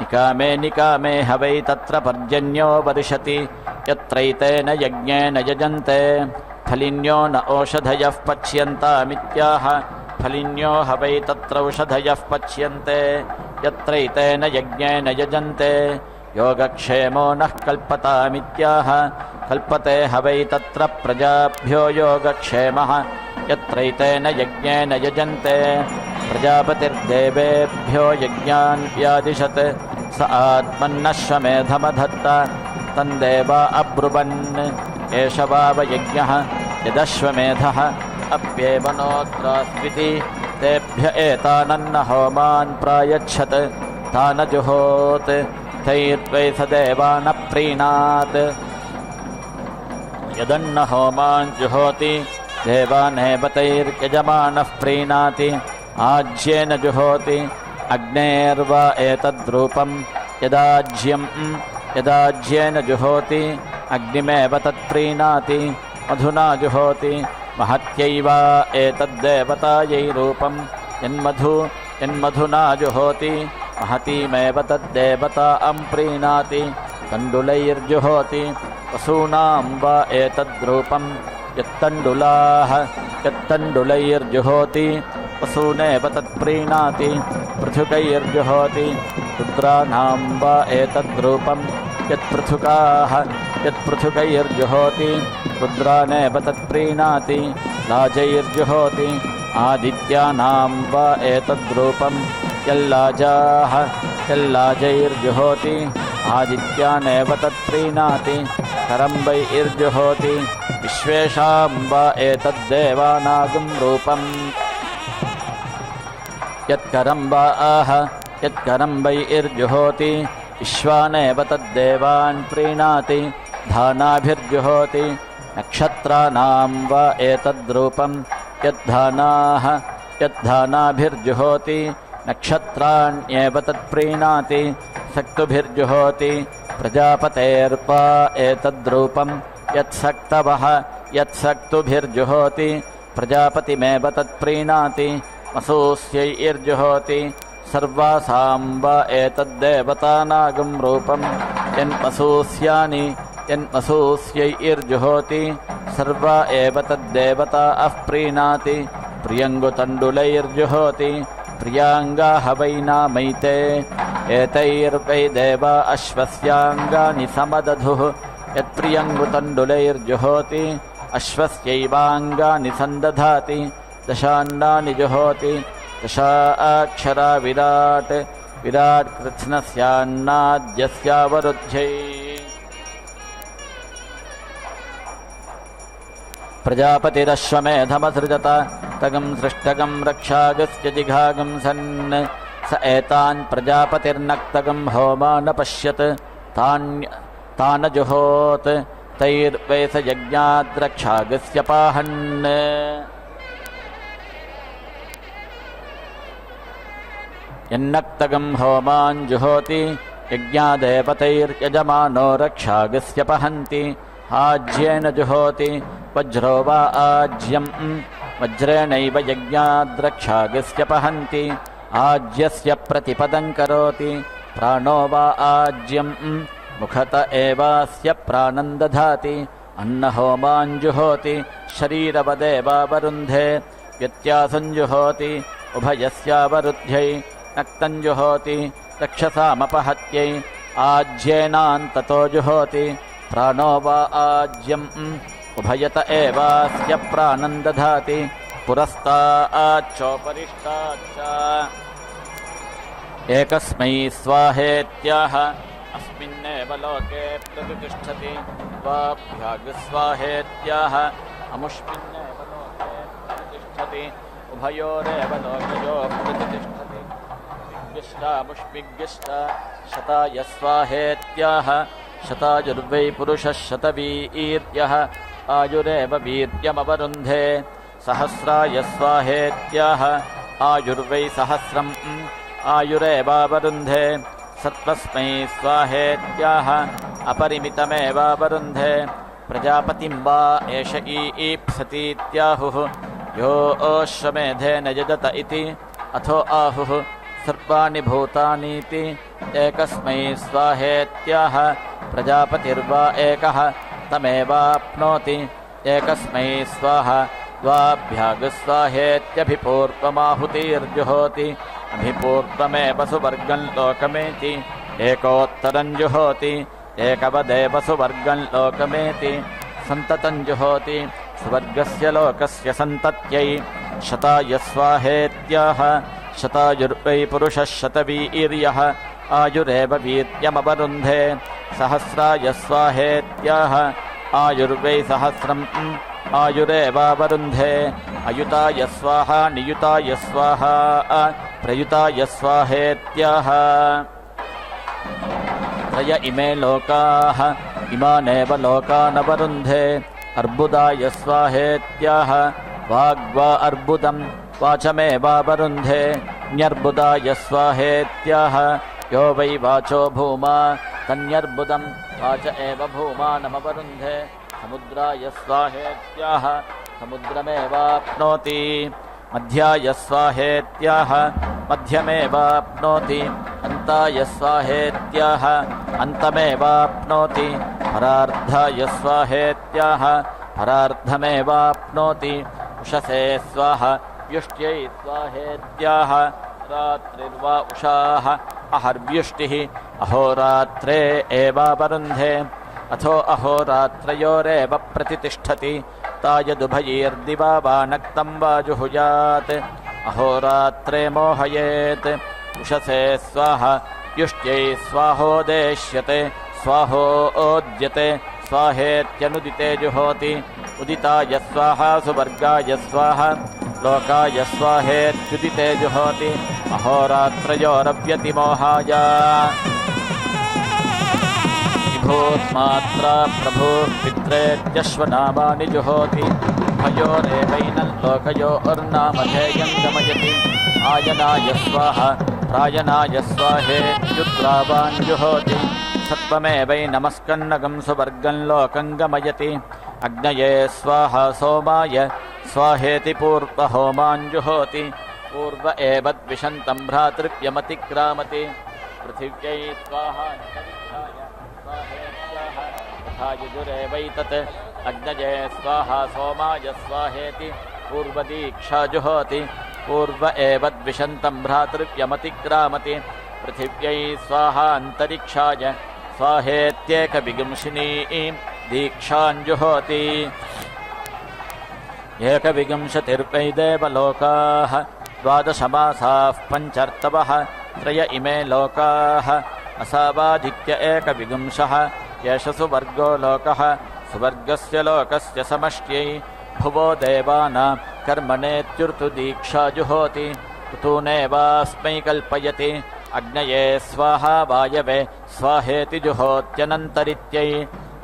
S3: निकामे निकामे ह वै तत्र पर्जन्यो वर्षति यत्रैतेन यज्ञेन यजन्ते फलिन्यो न ओषधयः पच्यन्तामित्याह फलिन्यो ह वै तत्र औषधयः पच्यन्ते यत्रैतेन यज्ञेन यजन्ते योगक्षेमो नः कल्पतामित्याह कल्पते ह वै तत्र प्रजाभ्यो योगक्षेमः यत्रैतेन यज्ञेन यजन्ते प्रजापतिर्देवेभ्यो यज्ञान् व्यादिशत् स आत्मन्नश्वमेधमधत्त तन्देवा अब्रुवन् एष वावयज्ञः यदश्वमेधः अप्येवनोऽत्रास्विति तेभ्य एतानन्न होमान् प्रायच्छत् तानजुहोत् तैर्वै स देवानप्रीणात् यदन्न होमान् जुहोति देवानेव तैर्यजमानः प्रीणाति आज्येन जुहोति अग्नेर्वा एतद्रूपं यदाज्येन जुहोति अग्निमेव तत्प्रीणाति मधुना जुहोति महत्यैवा एतद्देवतायै रूपं यन्मधुना जुहोति महतीमेव तद्देवतां प्रीणाति तण्डुलैर्जुहोति पशूनां वा एतद्रूपं यत्तण्डुलैर्जुहोति पशूनेव तत्प्रीणाति पृथुकैर्जुहोति रुद्राणां वा एतद्रूपं यत्पृथुकैर्जुहोति रुद्रानेव तत्प्रीणाति लाजैर्जुहोति आदित्यानां वा एतद्रूपं यल्लाजैर्जुहोति आदित्यानेव तत्प्रीणाति करम्बैर्जुहोति विश्वेषां वा एतद्देवानागं रूपम् यत्करम्बैर्जुहोति विश्वानेव तद्देवान् प्रीणाति धानाभिर्जुहोति नक्षत्राणां वा एतद्रूपं यद्धानाभिर्जुहोति नक्षत्राण्येव तत्प्रीणाति सक्तुभिर्जुहोति प्रजापतेर्वा एतद्रूपं यत्सक्तुभिर्जुहोति प्रजापतिमेव तत्प्रीणाति मसूस्यैर्जुहोति सर्वासां वा एतद्देवतानागं रूपं यन्मसूस्यैर्जुहोति सर्वा एव तद्देवता प्रीणाति प्रियङ्गुतण्डुलैर्जुहोति प्रियांगाः वै नामैते एतैर्वै देवा अश्वस्याङ्गानि समदधुः यत्प्रियङ्गुतण्डुलैर्जुहोति अश्वस्यैवाङ्गानि सन्दधाति दशान्नानि जुहोति दशाक्षरा विराट् विराट् कृत्स्नस्यान्नाद्यस्यावरुध्यै प्रजापतिरश्वमेधमसृजत तगं सृष्टगं रक्षागस्य जिघागं सन् स एतान् प्रजापतिर्नक्तगं होमानपश्यत् तानजुहोत् तैर्वै स यज्ञाद्रक्षागस्य पाहन् यन्नक्तगं होमान् जुहोति यज्ञादेवतैर्यजमानो रक्षागस्य पहन्ति आज्येन जुहोति वज्रो वा आज्यं वज्रेणैव यज्ञाद्रक्षागस्य पहन्ति आज्यस्य प्रतिपदं करोति प्राणो वा आज्यं मुखत एवास्य प्राणं दधाति अन्नहोमान् जुहोति शरीरवदेवावरुन्धे व्यत्यासं जुहोति उभयस्यावरुध्यै नक्तं जुहोति रक्षसामपहत्यै आज्येनान्ततो जुहोति प्राणो वा आज्यम् उभयत एवास्य प्राणं दधाति पुरस्ताच्चोपरिष्टाच्च एकस्मै स्वाहेत्याह अस्मिन्नेव लोके प्रतिष्ठति द्वाभ्यागस्वाहेत्याह अमुष्मिन्नेव लोके प्रतिष्ठति उभयोरेव लोकयोः प्रतिष्ठति मुष्मिग्गिष्ट शताय स्वाहेत्याह शतायुर्वै पुरुषः शतवीर्यः आयुरेव वीर्यमवरुन्धे सहस्राय स्वाहेत्याह आयुर्वै सहस्रम् आयुरेवावरुन्धे सत्त्वस्मै स्वाहेत्याह अपरिमितमेवावरुन्धे प्रजापतिं वा एष ईप्सतीत्याहुः यो ओश्वमेधेन यजत इति अथो आहुः सर्वाणि भूतानीति एकस्मै स्वाहेत्याह प्रजापतिर्वा एकः तमेवाप्नोति एकस्मै स्वाहा द्वाभ्यागस्वाहेत्यभिपूर्वमाहुतिर्जुहोति अभिपूर्वमेव सुवर्गं लोकमेति एकोत्तरं जुहोति एकवदेव सुवर्गं लोकमेति सन्ततं जुहोति स्वर्गस्य लोकस्य सन्तत्यै शताय स्वाहेत्याह शतायुर्वै पुरुषः शतवीर्यः आयुरेव वीर्यमवरुन्धे सहस्राय स्वाहेत्याह आयुर्वै सहस्रम् आयुरेवावरुन्धे अयुताय स्वाहा नियुताय स्वाहा प्रयुताय स्वाहेत्याह त्रय इमे लोकाः इमानेव लोकानवरुन्धे अर्बुदाय स्वाहेत्याह वाग्वा अर्बुदं वाचमेवावरुन्धे न्यर्बुदाय स्वाहेत्याह यो वै वाचो भूमा तन्यर्बुदं वाच एव भूमानमवरुन्धे समुद्राय स्वाहेत्याह समुद्रमेवाप्नोति मध्याय स्वाहेत्याह मध्यमेवाप्नोति अन्ताय स्वाहेत्याह अन्तमेवाप्नोति परार्धाय स्वाहेत्याह परार्धमेवाप्नोति उषसे स्वाहा व्युष्ट्यै स्वाहेत्याह रात्रिर्वा उषाः अहर्व्युष्टिः अहोरात्रे एवावरुन्धे अथो अहोरात्रयोरेव प्रतितिष्ठति तायदुभयैर्दिवा वा नक्तं वा जुहुयात् अहोरात्रे मोहयेत् उषसे स्वाहा व्युष्ट्यै स्वाहोदेश्यते स्वाहोद्यते स्वाहेत्यनुदिते जुहोति उदिताय स्वाहा सुवर्गाय स्वाहा लोकाय स्वाहेत्युदिते जुहोति अहोरात्रयोरव्यतिमोहाय विभूत्मात्रा प्रभुः पित्रेत्यश्वनामानि जुहोति भयोरेवैनं लोकयोर्नामधेयं गमयति आयनाय स्वाहा प्रायनाय स्वाहेत्युद्रावान् जुहोति सत्त्वमेवैनमस्कन्नगं सुवर्गं लोकं गमयति अग्नये स्वाहा सोमाय स्वाहेति पूर्वहोमान् जुहोति पूर्व एव द्विषन्तं भ्रातृव्यमतिक्रामति पृथिव्यै स्वाहा स्वाहेत्याह तथा युजुरेवैतत् अग्नये स्वाहा सोमाय स्वाहेति पूर्वदीक्षा जुहोति पूर्व एव द्विषन्तं भ्रातृव्यमतिक्रामति पृथिव्यै स्वाहा अन्तरिक्षाय स्वाहेत्येकविगुंसिनी दीक्षाञ्जुहोति एकविंशतिर्वै देवलोकाः द्वादशमासाः पञ्चर्तवः त्रय इमे लोकाः असावादित्य एकविंशः एष सुवर्गो लोकः सुवर्गस्य लोकस्य समष्ट्यै भुवो देवानां कर्मणेत्युर्तु दीक्षा जुहोति ऋतूनेवास्मै कल्पयति अग्नये स्वाहा वायवे स्वाहेति जुहोत्यनन्तरित्यै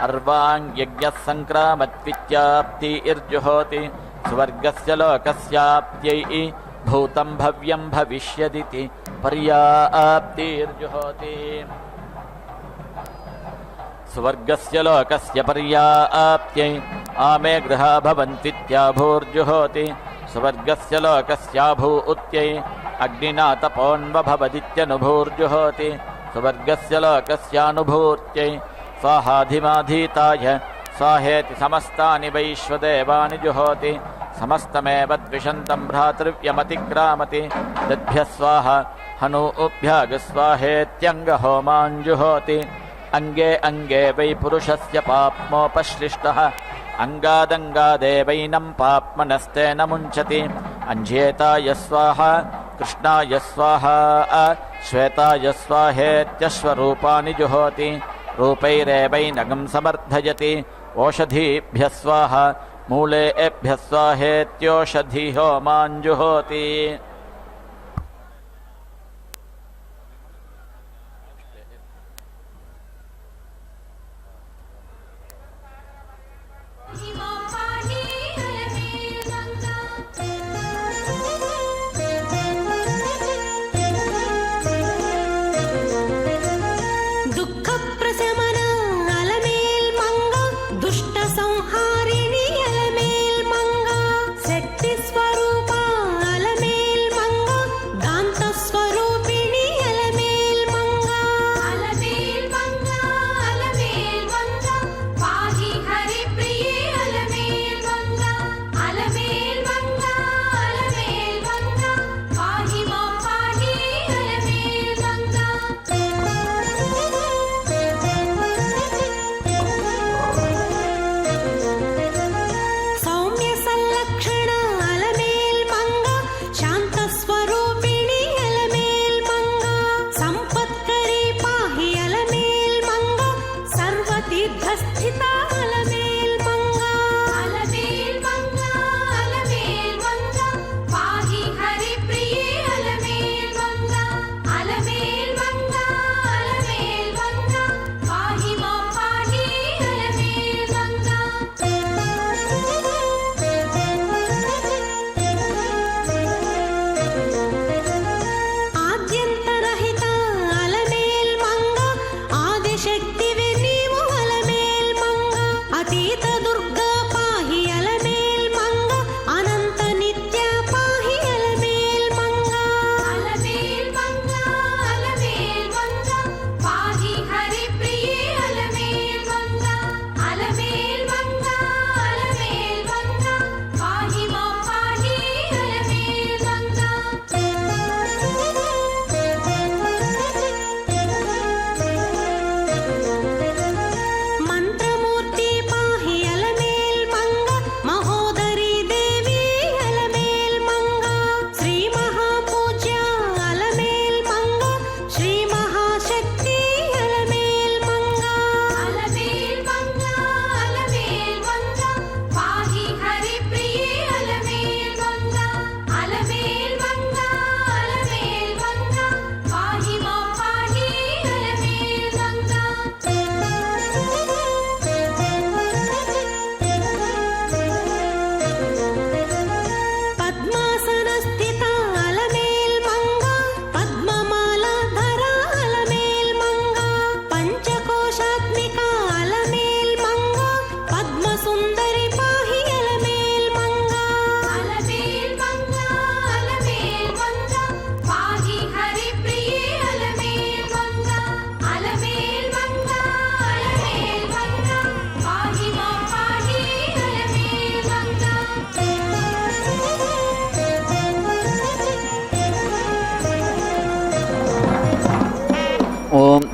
S3: अर्वाङ्यज्ञः सङ्क्रामत्वित्याप्तिर्जुहोति सुवर्गस्य लोकस्याप्त्यै भूतं भव्यं भविष्यदिति पर्याप्तिर्जुहोति सुवर्गस्य लोकस्य पर्याप्त्यै आमे गृहा भवन्त्वित्याभूर्जुहोति सुवर्गस्य लोकस्याभू उत्यै अग्निना तपोन्वभवदित्यनुभूर्जुहोति सुवर्गस्य लोकस्यानुभूत्यै स्वाहाधिमाधीताय स्वाहेति समस्तानि वैश्वदेवानि जुहोति समस्तमेव द्विषन्तं भ्रातृव्यमतिक्रामति तद्भ्यः स्वाहा हनूभ्यागस्वाहेत्यङ्गहोमाञ्जुहोति अङ्गे अङ्गे वै पुरुषस्य पाप्मोपश्लिष्टः अङ्गादङ्गादेवैनं पाप्मनस्तेन मुञ्चति अञ्झेताय स्वाहा कृष्णाय स्वाहा श्वेताय स्वाहेत्यश्वरूपानि जुहोति रूपैरेवैनगं समर्थयति ओषधीभ्यः स्वाहा मूलेभ्यः स्वाहेत्योषधिहोमाञ्जुहोति
S4: संहारिणी अलमेल मंगा शक्ति स्वरूपा अलमेल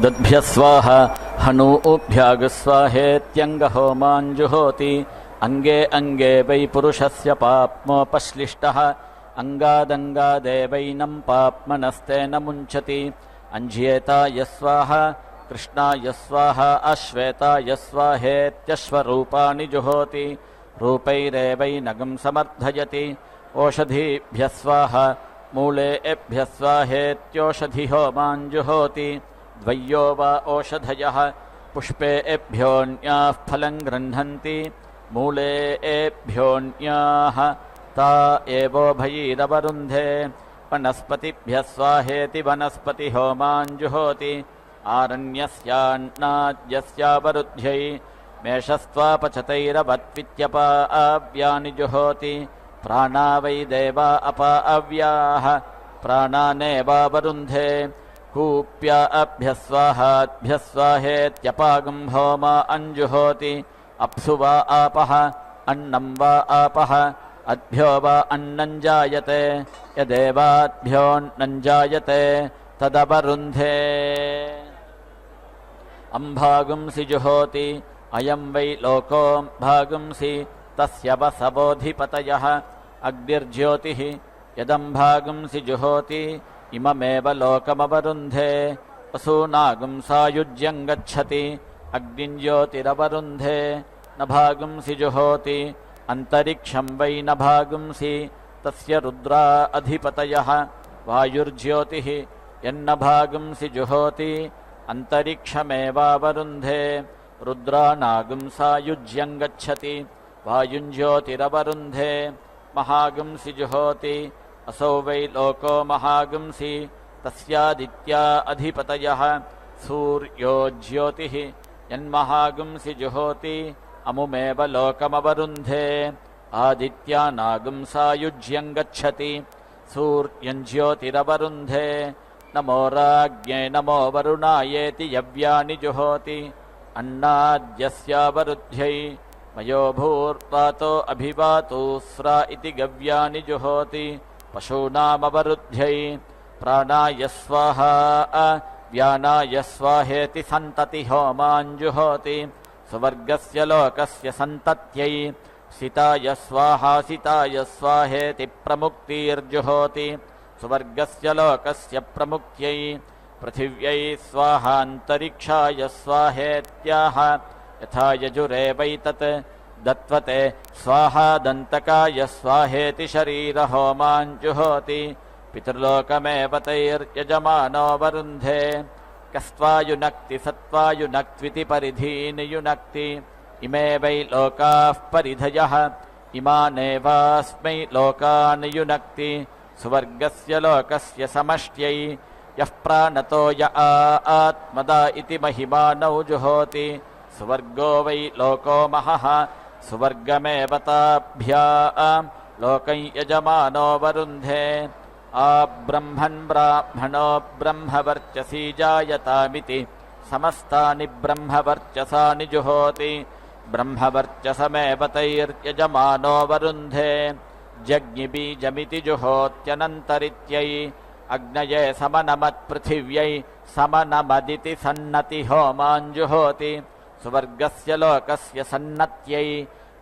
S3: दद्भ्यः स्वाहा हनूभ्यागस्वाहेत्यङ्गहोमाञ्जुहोति अंगे अंगे वै पुरुषस्य पाप्मोपश्लिष्टः अंगादंगादेवैनं पाप्मनस्तेन मुञ्चति अंज्येताय स्वाहा कृष्णाय स्वाहा अश्वेताय स्वाहेत्यश्वरूपाणि जुहोति रूपैरेवैनगं समर्थयति ओषधीभ्यः स्वाहा मूलेभ्यः स्वाहेत्योषधिहोमाञ्जुहोति द्वयो वा ओषधयः पुष्पेभ्योऽन्याः फलं गृह्णन्ति मूलेभ्योऽन्याः ता एवोभयैरवरुन्धे वनस्पतिभ्यः स्वाहेति वनस्पतिहोमाञ्जुहोति आरण्यस्यान्नाद्यस्यावरुध्यै मेषस्त्वापचतैरवत्वित्यपाव्यानि जुहोति प्राणा वै देवा अपाव्याः प्राणानेवावरुन्धे कूप्या अभ्यः स्वाहाभ्यः स्वाहेत्यपागं होमा अञ्जुहोति अप्सु वा आपः अन्नं वा आपः अद्भ्यो वा अन्नं जायते यदेवाद्भ्योऽन्नं जायते तदवरुन्धे अम्भागुंसि जुहोति अयं वै लोकोऽम्भागुंसि तस्य वसवोऽधिपतयः अग्निर्ज्योतिः यदम्भागुंसि जुहोति इममेव लोकमवरुन्धे वसूनागं सायुज्यं गच्छति अग्निञ्ज्योतिरवरुन्धे नभागुंसि जुहोति अन्तरिक्षं वै नभागुंसि तस्य रुद्रा अधिपतयः वायुर्ज्योतिः यन्नभागुंसि जुहोति अन्तरिक्षमेवावरुन्धे रुद्रानागं सायुज्यं गच्छति वायुञ्ज्योतिरवरुन्धे महागुंसि जुहोति असौ वै लोको महागुंसि तस्यादित्या अधिपतयः सूर्यो ज्योतिः यन्महागुंसि जुहोति अमुमेव लोकमवरुन्धे आदित्यानागं सायुज्यं गच्छति सूर्यं ज्योतिरवरुन्धे नमो राज्ञे नमो वरुणायेति यव्यानि जुहोति अन्नाद्यस्यावरुध्यै मयो भूर्वातो अभिवातोस्रा इति गव्यानि जुहोति पशूनामवरुध्यै प्राणाय स्वाहा व्यानाय स्वाहेति सन्तति होमाञ्जुहोति सुवर्गस्य लोकस्य सन्तत्यै सिताय स्वाहा सिताय स्वाहेति प्रमुक्तिर्जुहोति सुवर्गस्य लोकस्य प्रमुक्त्यै पृथिव्यै स्वाहान्तरिक्षाय स्वाहेत्याह यथा यजुरेवैतत् दत्वते स्वाहा दन्तकाय स्वाहेति शरीरहोमाञ्जुहोति पितृलोकमेव तैर्यजमानो वरुन्धे कस्त्वायुनक्ति सत्त्वायुनक्त्विति परिधीनि युनक्ति इमे वै लोकाः परिधयः इमानेवास्मै लोकान् युनक्ति सुवर्गस्य लोकस्य समष्ट्यै यः प्राणतो य आत्मदा इति महिमानौ जुहोति सुवर्गो वै लोको महः सुवर्गमेव ताभ्याम् लोकं यजमानो वरुन्धे आब्रह्मन् ब्राह्मणो ब्रह्मवर्चसी जायतामिति समस्तानि ब्रह्मवर्चसानि जुहोति ब्रह्मवर्चसमेव तैर्यजमानो वरुन्धे जज्ञिबीजमिति जुहोत्यनन्तरित्यै अग्नये समनमत्पृथिव्यै समनमदिति सन्नति होमाञ्जुहोति सुवर्गस्य लोकस्य सन्नत्यै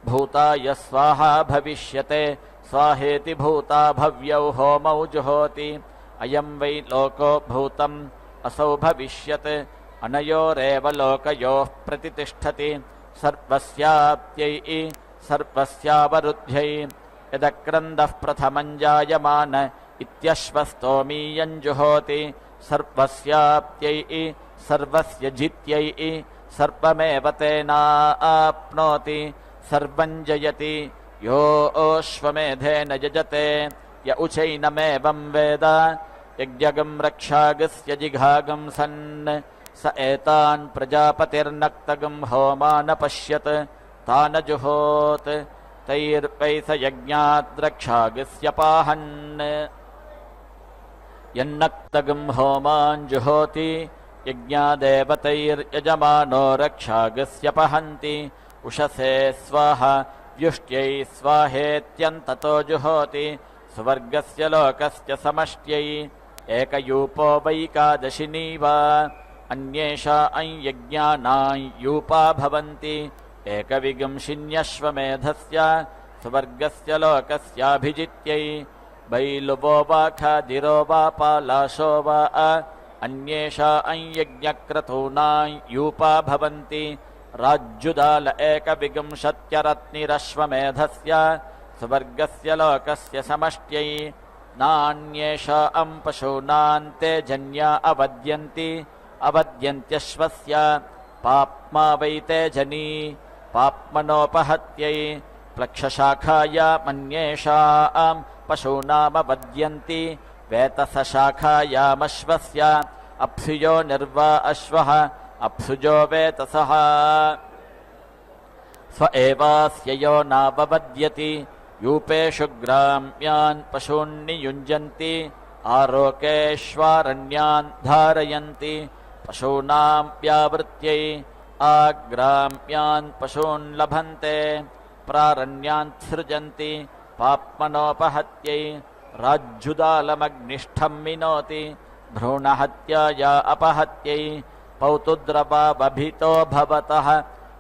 S3: भूताय स्वाहा भविष्यते स्वाहेति भूता भव्यौ होमौ जुहोति अयं वै लोको भूतम् असौ भविष्यत् अनयोरेव लोकयोः प्रतितिष्ठति सर्वस्याप्त्यै सर्वस्यावरुध्यै यदक्रन्दः प्रथमं जायमान इत्यश्वस्तोमीयं जुहोति सर्वस्याप्त्यै सर्वस्य जित्यै सर्वमेव तेनाप्नोति सर्वं जयति यो अश्वमेधेन यजते य उचैनमेवं वेद यज्ञगं रक्षागस्य जिघागं सन् स एतान् प्रजापतिर्नक्तगं होमानपश्यत् तान् जुहोत् तैर्वै स यज्ञाद्रक्षागस्य पाहन् यन्नक्तगं होमान् जुहोति यज्ञादेवतैर्यजमानो रक्षागस्य पहन्ति उषसे स्वाहा व्युष्ट्यै स्वाहेत्यन्ततो जुहोति सुवर्गस्य लोकस्य समष्ट्यै एकयूपो वैकादशिनी वा अन्येषा यज्ञानां यूपा भवन्ति एकविगंशिन्यश्वमेधस्य सुवर्गस्य लोकस्याभिजित्यै बैलुवो वा खादिरो वा पालाशो वा अन्येषा यज्ञक्रतूनां यूपा भवन्ति राज्युदाल एकविंशत्यरत्निरश्वमेधस्य सुवर्गस्य लोकस्य समष्ट्यै नान्येषा पशूनान्ते जन्या अवद्यन्त्यश्वस्य पाप्मा वै ते जनी पाप्मनोपहत्यै प्लक्षशाखायामन्येषां पशूनामवद्यन्ति वेतसशाखायामश्वस्य अप्सुजो निर्वा अश्वः अप्सुजो वेतसः स्व एवास्य यो नाववद्यति यूपेषु ग्राम्यान् पशून्नियुञ्जन्ति आरोकेष्वारण्यान् धारयन्ति पशूनां व्यावृत्यै आग्राम्यान् पशून् लभन्ते प्रारण्यान् सृजन्ति पाप्मनोपहत्यै राज्युदालमग्निष्ठं मिनोति भ्रूणहत्याया अपहत्यै पौतुद्रवाबभितो भवतः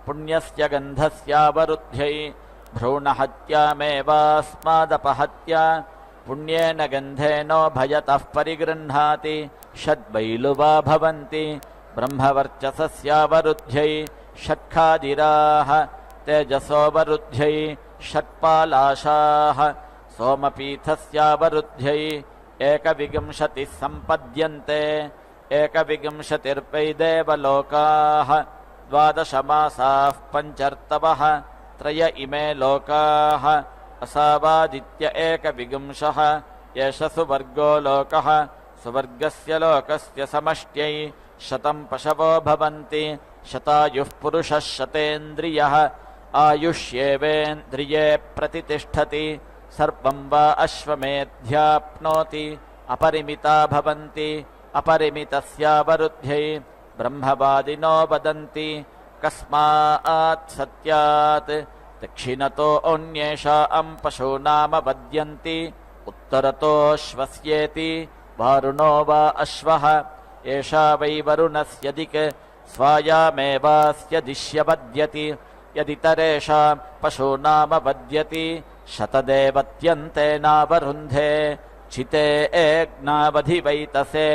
S3: पुण्यस्य गन्धस्यावरुद्ध्यै भ्रूणहत्यामेवास्मादपहत्या पुण्येन गन्धेनोभयतः परिगृह्णाति षड्बैलुवा भवन्ति ब्रह्मवर्चसस्यावरुद्ध्यै षट्खादिराः तेजसोवरुद्ध्यै षट्पालाशाः सोमपीठस्यावरुद्ध्यै एकविंशतिः सम्पद्यन्ते एकविंशतिर्वै देवलोकाः 12 मासाः पञ्चर्तवः त्रय इमे लोकाः असावादित्य एकविंशः एष सुवर्गो लोकः सुवर्गस्य लोकस्य समष्ट्यै 100 पशवो भवन्ति शतायुः पुरुषः शतेन्द्रियः आयुष्येवेन्द्रिये प्रतितिष्ठति सर्वं वा अश्वमेध्याप्नोति अपरिमिता भवन्ति अपरिमितस्यावरुद्ध्यै ब्रह्मवादिनो वदन्ति कस्मात् सत्यात् दक्षिणतो अन्येषां पशूनामवद्यन्ति उत्तरतोऽश्वस्येति वारुणो वा अश्वः एषा वै वरुणस्य दिक् स्वायामेवास्य दिश्यवद्यति यदितरेषां पशूनामवद्यति शतदेवत्यन्तेनावरुन्धे चिते एग्नावधिवैतसे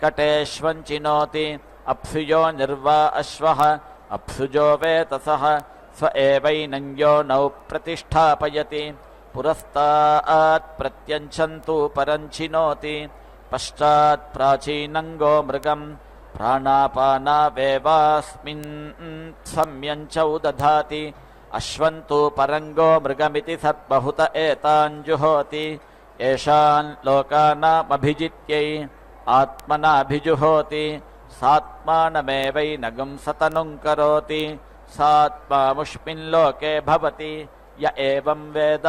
S3: कटेष्वञ्चिनोति अप्सुजो निर्वा अश्वः अप्सुजो वेतसः स्व एवैनञ्योनौ प्रतिष्ठापयति पुरस्तात् प्रत्यञ्छन्तु परञ्चिनोति पश्चात् प्राचीनङ्गो मृगम् प्राणापानावेवास्मिन् सम्यञ्चौ दधाति अश्वन्तु परङ्गो मृगमिति सद्बहुत एताञ्जुहोति येषान् लोकानामभिजित्यै आत्मनाभिजुहोति सात्मानमेवैनगं सतनुं करोति सात्मामुष्मिन् लोके भवति य एवं वेद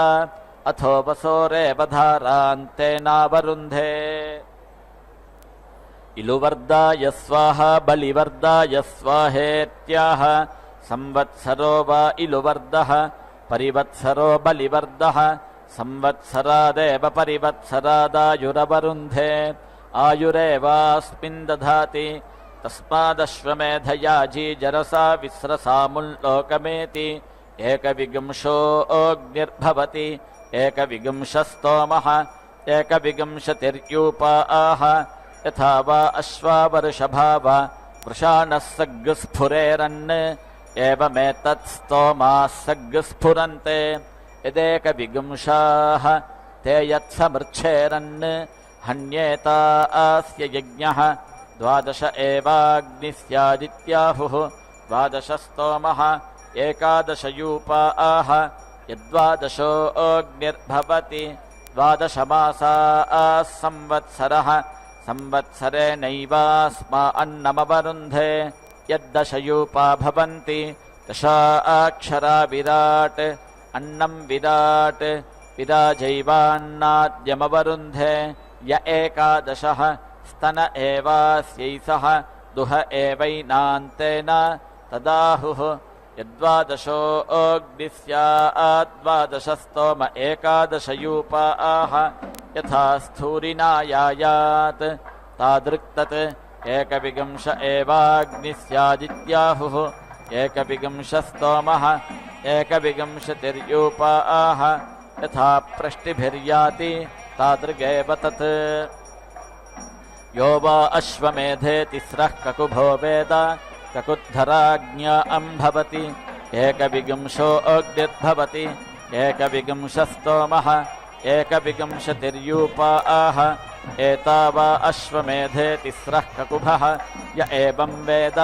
S3: अथो वसोरेव धारान्तेनावरुन्धे इलुवर्दाय स्वाहा बलिवर्दाय स्वाहेत्याह संवत्सरो वा इलुवर्दः परिवत्सरो बलिवर्दः संवत्सरादेव परिवत्सरादायुरवरुन्धे आयुरेवास्मिन् दधाति तस्मादश्वमेधयाजी जरसा विस्रसामुल्लोकमेति एकविंशोऽग्निर्भवति एकविंशस्तोमः एकविंशतिर्यूपा आह यथा वा अश्वावर्षभा वा वृषाणः सग्स्फुरेरन् एवमेतत्स्तोमाः सग्स्फुरन्ते यदेकविंशाः ते यत्समृच्छेरन् हन्येता आस्य यज्ञः 12 एवाग्निः स्यादित्याहुः 12 स्तोमः 11 यूपा आह यद्वादशो अग्निर्भवति 12 मासा संवत्सरः संवत्सरेणैवास्मा अन्नमवरुन्धे यद्दश यूपा भवन्ति 10 अक्षरा विराट् अन्नं विराट् विराजैवान्नाद्यमवरुन्धे य 11 स्तन एवास्यैसः दुह एवैनान्तेन तदाहुः यद्वादशो अग्निः स्यात् 12 स्तोम 11 यूपा आह यथा स्थूरिना यायात् तादृक्तत् एकविगंश एवाग्निः स्यादित्याहुः एकविगंशस्तोमः एकविगंशतिर्यूपाः यथा प्रष्टिभिर्याति तादृगेव तत् यो वा अश्वमेधे तिस्रः ककुभो वेद ककुद्धराज्ञा भवति एकविगंशो अग्निर्भवति एकविगंशस्तोमः एकविगंशतिर्यूपाः एतावा अश्वमेधे तिस्रः ककुभः य एवं वेद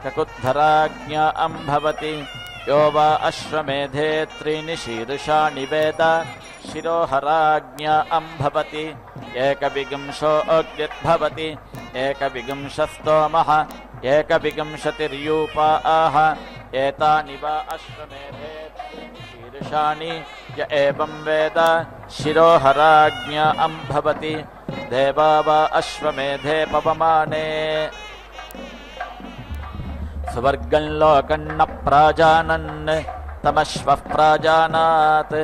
S3: ककुद्धराज्ञा भवति यो वा अश्वमेधे त्रीणि शीर्षाणि वेद शिरोहराज्ञा भवति एकविगंशो अग्निर्भवति एकविगंशस्तोमः एकविगंशतिर्यूपाः एतानि वा अश्वमेधे शीर्षाणि य एवं वेद शिरोहराज्ञा भवति देवा वा अश्वमेधे पवमाने सुवर्गं लोकं न प्राजानन् तमश्वः प्राजानात्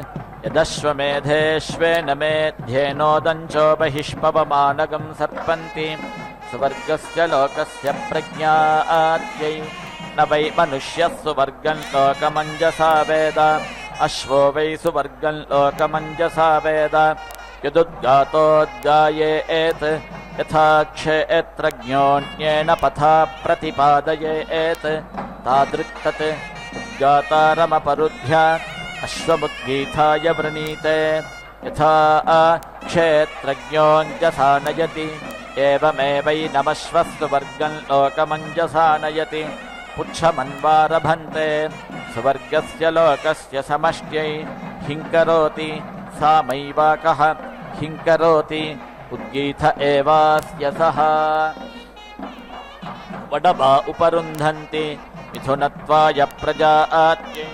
S3: यदश्वमेधेष्वेन मेध्येनोदञ्चो बहिष्पवमानगं सर्पन्ति सुवर्गस्य लोकस्य प्रज्ञात्यै न वै मनुष्यः सुवर्गं लोकमञ्जसा वेद अश्वो वै सुवर्गं लोकमञ्जसा वेद यदुद्गातोद्गायेत् यथा क्षेत्रज्ञोऽन्येन पथा प्रतिपादयेत् तादृक्तत् उद्गातारमपरुध्य अश्वमुद्गीताय वृणीते यथा क्षेत्रज्ञोऽञ्जसा नयति एवमेवैनमश्वः सुवर्गं लोकमञ्जसा नयति पुच्छमन्वारभन्ते सुवर्गस्य लोकस्य समष्ट्यै हिङ्करोति सामैवाकः हिङ्करोति उद्गीत एवास्य सः वडबा उपरुन्धन्ति मिथुनत्वाय प्रजात्यै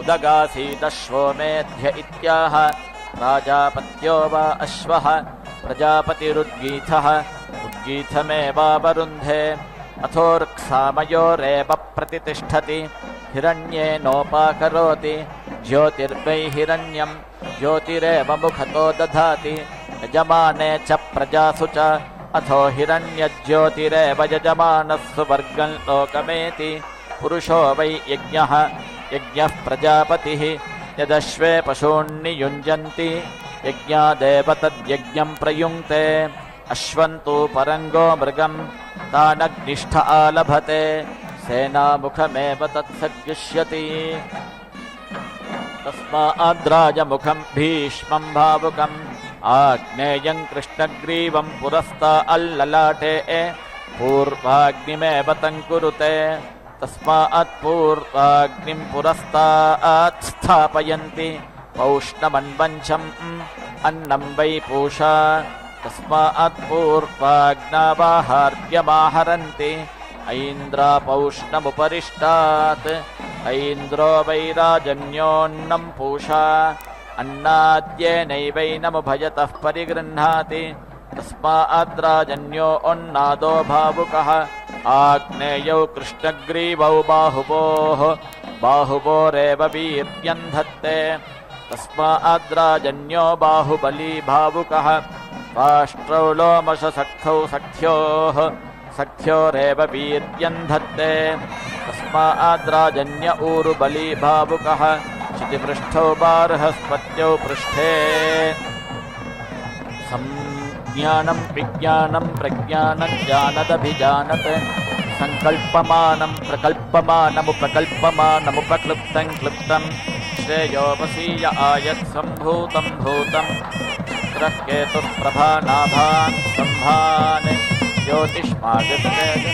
S3: उदगासीदश्वो मेध्य इत्याह प्राजापत्यो वा अश्वः प्रजापतिरुद्गीतः उद्गीतमेवावरुन्धे अथोर्क्सामयोरेव प्रतितिष्ठति हिरण्येनोपाकरोति ज्योतिर्वै हिरण्यं ज्योतिरेव मुखतो दधाति यजमाने च प्रजासु च अथो हिरण्यज्योतिरेव यजमानः सुवर्गं लोकमेति पुरुषो वै यज्ञः यज्ञः प्रजापतिः यदश्वे पशून्नियुञ्जन्ति यज्ञादेव तद्यज्ञं प्रयुङ्क्ते अश्वन्तु परङ्गो मृगं तानग्निष्ठ आलभते सेनामुखमेव तत्सद्गिष्यति तस्माद्राजमुखं भीष्मं भावुकम् आग्नेयं कृष्णग्रीवं पुरस्ता अल्ललाटे पूर्वाग्निमेव तं कुरुते तस्मात् पूर्वाग्निं पुरस्तात् स्थापयन्ति पौष्णमन्वञ्चम् अन्नं वै पूषा तस्मात् पूर्वाग्नावाहार्यमाहरन्ति ऐन्द्रापौष्णमुपरिष्टात् ऐन्द्रो वैराजन्योन्नं पूषा अन्नाद्येनैवैनमुभयतः परिगृह्णाति तस्माद्राजन्यो अन्नादो भावुकः आग्नेयौ कृष्णग्रीवौ बाहुवोः बाहुवोरेव वीर्यं धत्ते तस्माद्राजन्यो बाहुबली भावुकः राष्ट्रौ लोमशसख्यौ सख्योः सख्योरेव वीर्यं धत्ते तस्माद्राजन्य ऊरुबली भावुकः क्षितिपृष्ठौ बार्हस्पत्यौ पृष्ठे संज्ञानं विज्ञानं प्रज्ञानं जानदभिजानत् संकल्पमानं प्रकल्पमानमुपकल्पमानमुपक्लुप्तं क्लुप्तं श्रेयोपसीय आयत्सम्भूतं भूतं शुक्रकेतुः प्रभानाभान् सम्भान् ज्योतिष्मागस्तेजो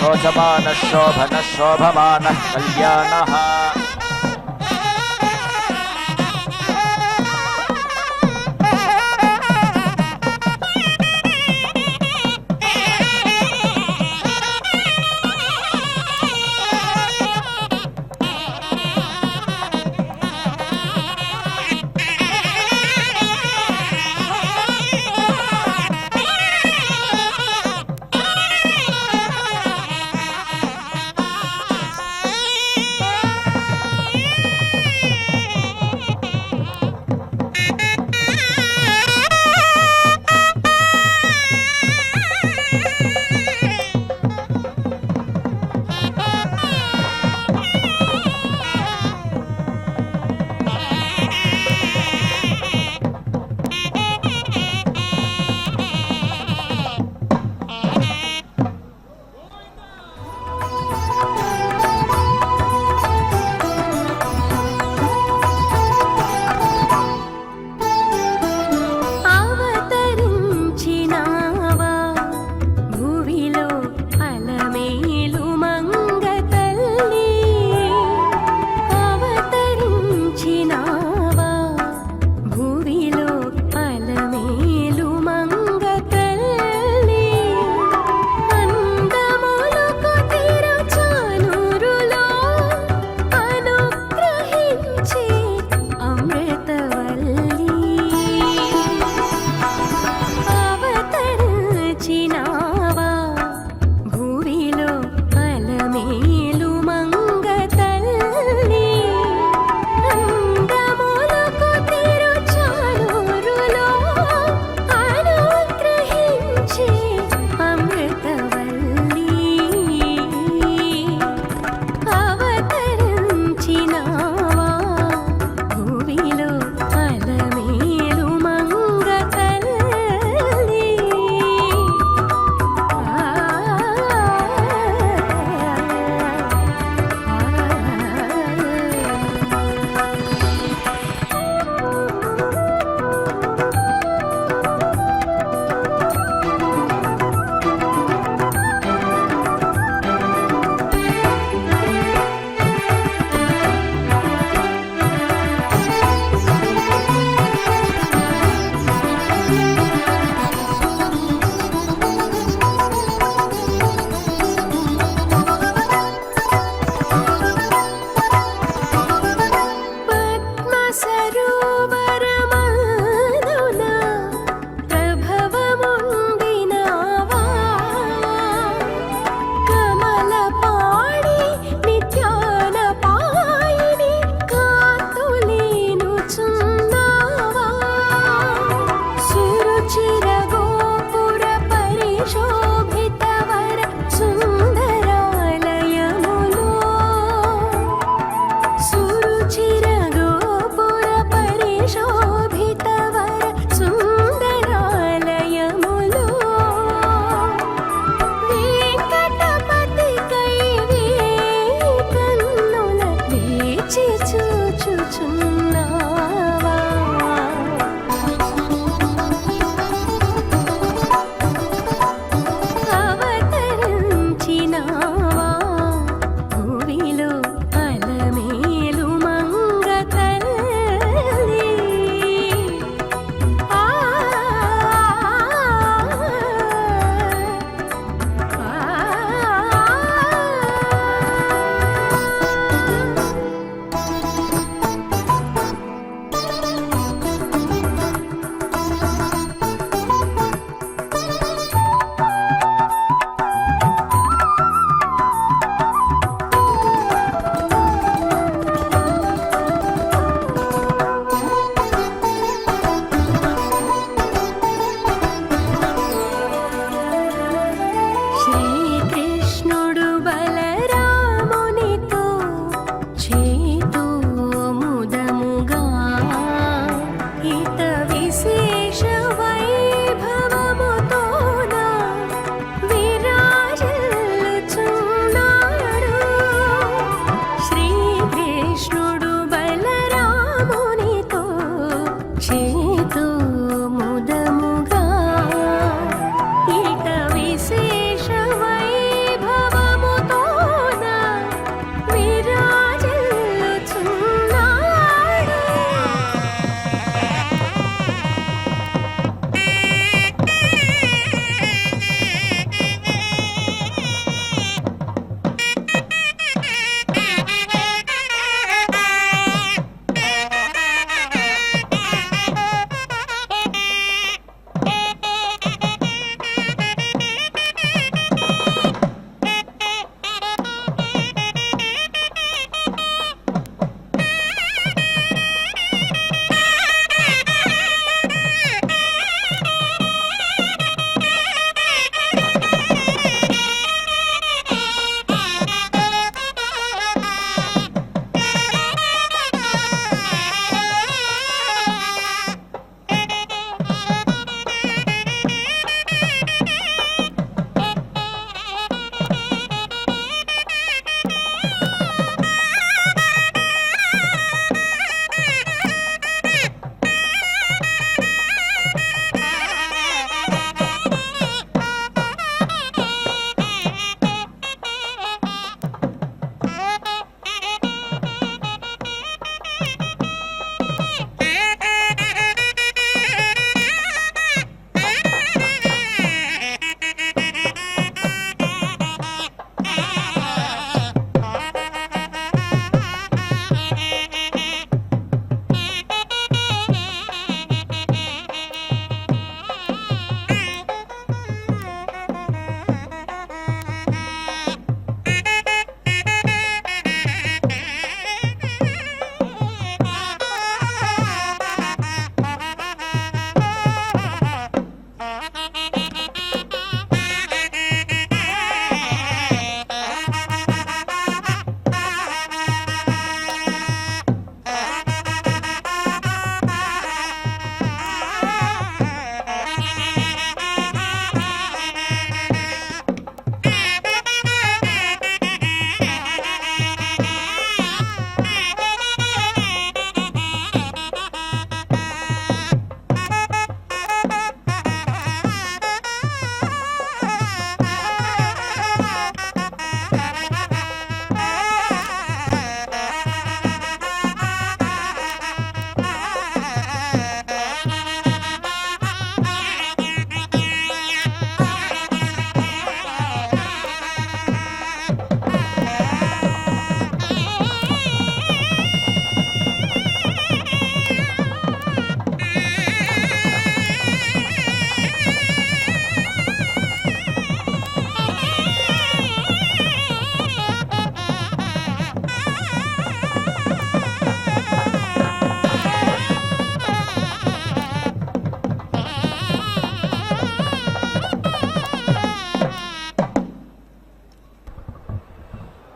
S3: रोचमानः शोभनः शोभमानः कल्याणः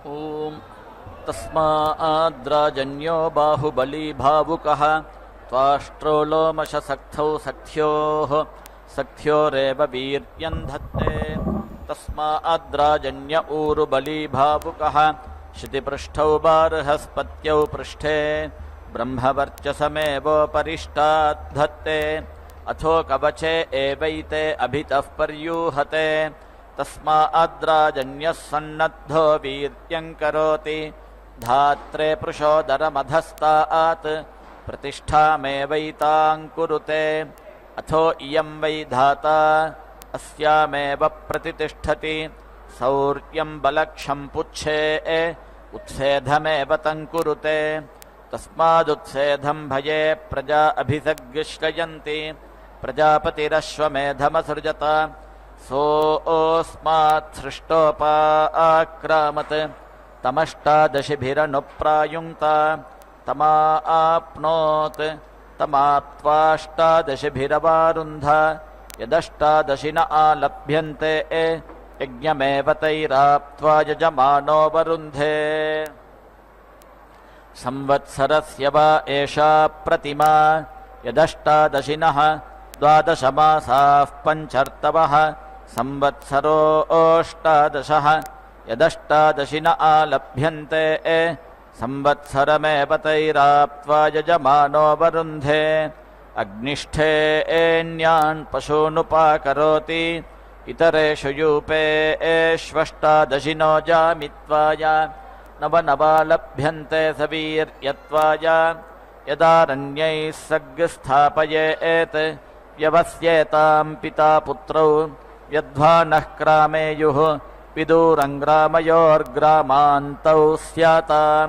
S3: ॐ तस्माद्राजन्यो बाहुबली भावुकः त्वाष्ट्रो लोमशसक्थौ सख्योरेव वीर्यं धत्ते तस्माद्राजन्य ऊरुबली भावुकः श्रुतिपृष्ठौ बार्हस्पत्यौ पृष्ठे ब्रह्मवर्चसमेवोपरिष्टात् धत्ते अथो कवचे एवैते अभितः पर्यूहते तस्माद्राजन्यः सन्नद्धो वीर्यं करोति धात्रे पृषोदरमधस्तात् प्रतिष्ठामेवैतां कुरुते अथो इयं वै धाता अस्यामेव प्रतितिष्ठति सौर्यं बलक्षं पुच्छे उत्सेधमेव तं कुरुते तस्मादुत्सेधं भये प्रजा अभिसग्श्रयन्ति प्रजापतिरश्वमेधमसृजत सोऽस्मात् सृष्टोपाक्रामत् तमष्टादशिभिरनुप्रायुङ्क्त तमाप्नोत् तमाप्त्वाष्टादशिभिरवारुन्ध यदष्टादशि न आलभ्यन्ते यज्ञमेव तैराप्त्वा यजमानो वरुन्धे संवत्सरस्य वा एषा प्रतिमा यदष्टादशिनः द्वादशमासाः पञ्चर्तवः संवत्सरोऽष्टादशः यदष्टादशि न आलभ्यन्ते संवत्सरमेव तैराप्त्वा यजमानो वरुन्धे अग्निष्ठेन्यान् पशूनुपाकरोति इतरेषु यूपेष्वष्टादशिनो जामित्वाय नवनवालभ्यन्ते सवीर्यत्वाय यदारण्यैः सग्स्थापयेत् व्यवस्येतां पिता पुत्रौ यद्वानः क्रामेयुः विदूरङ्ग्रामयोर्ग्रामान्तौ स्यातां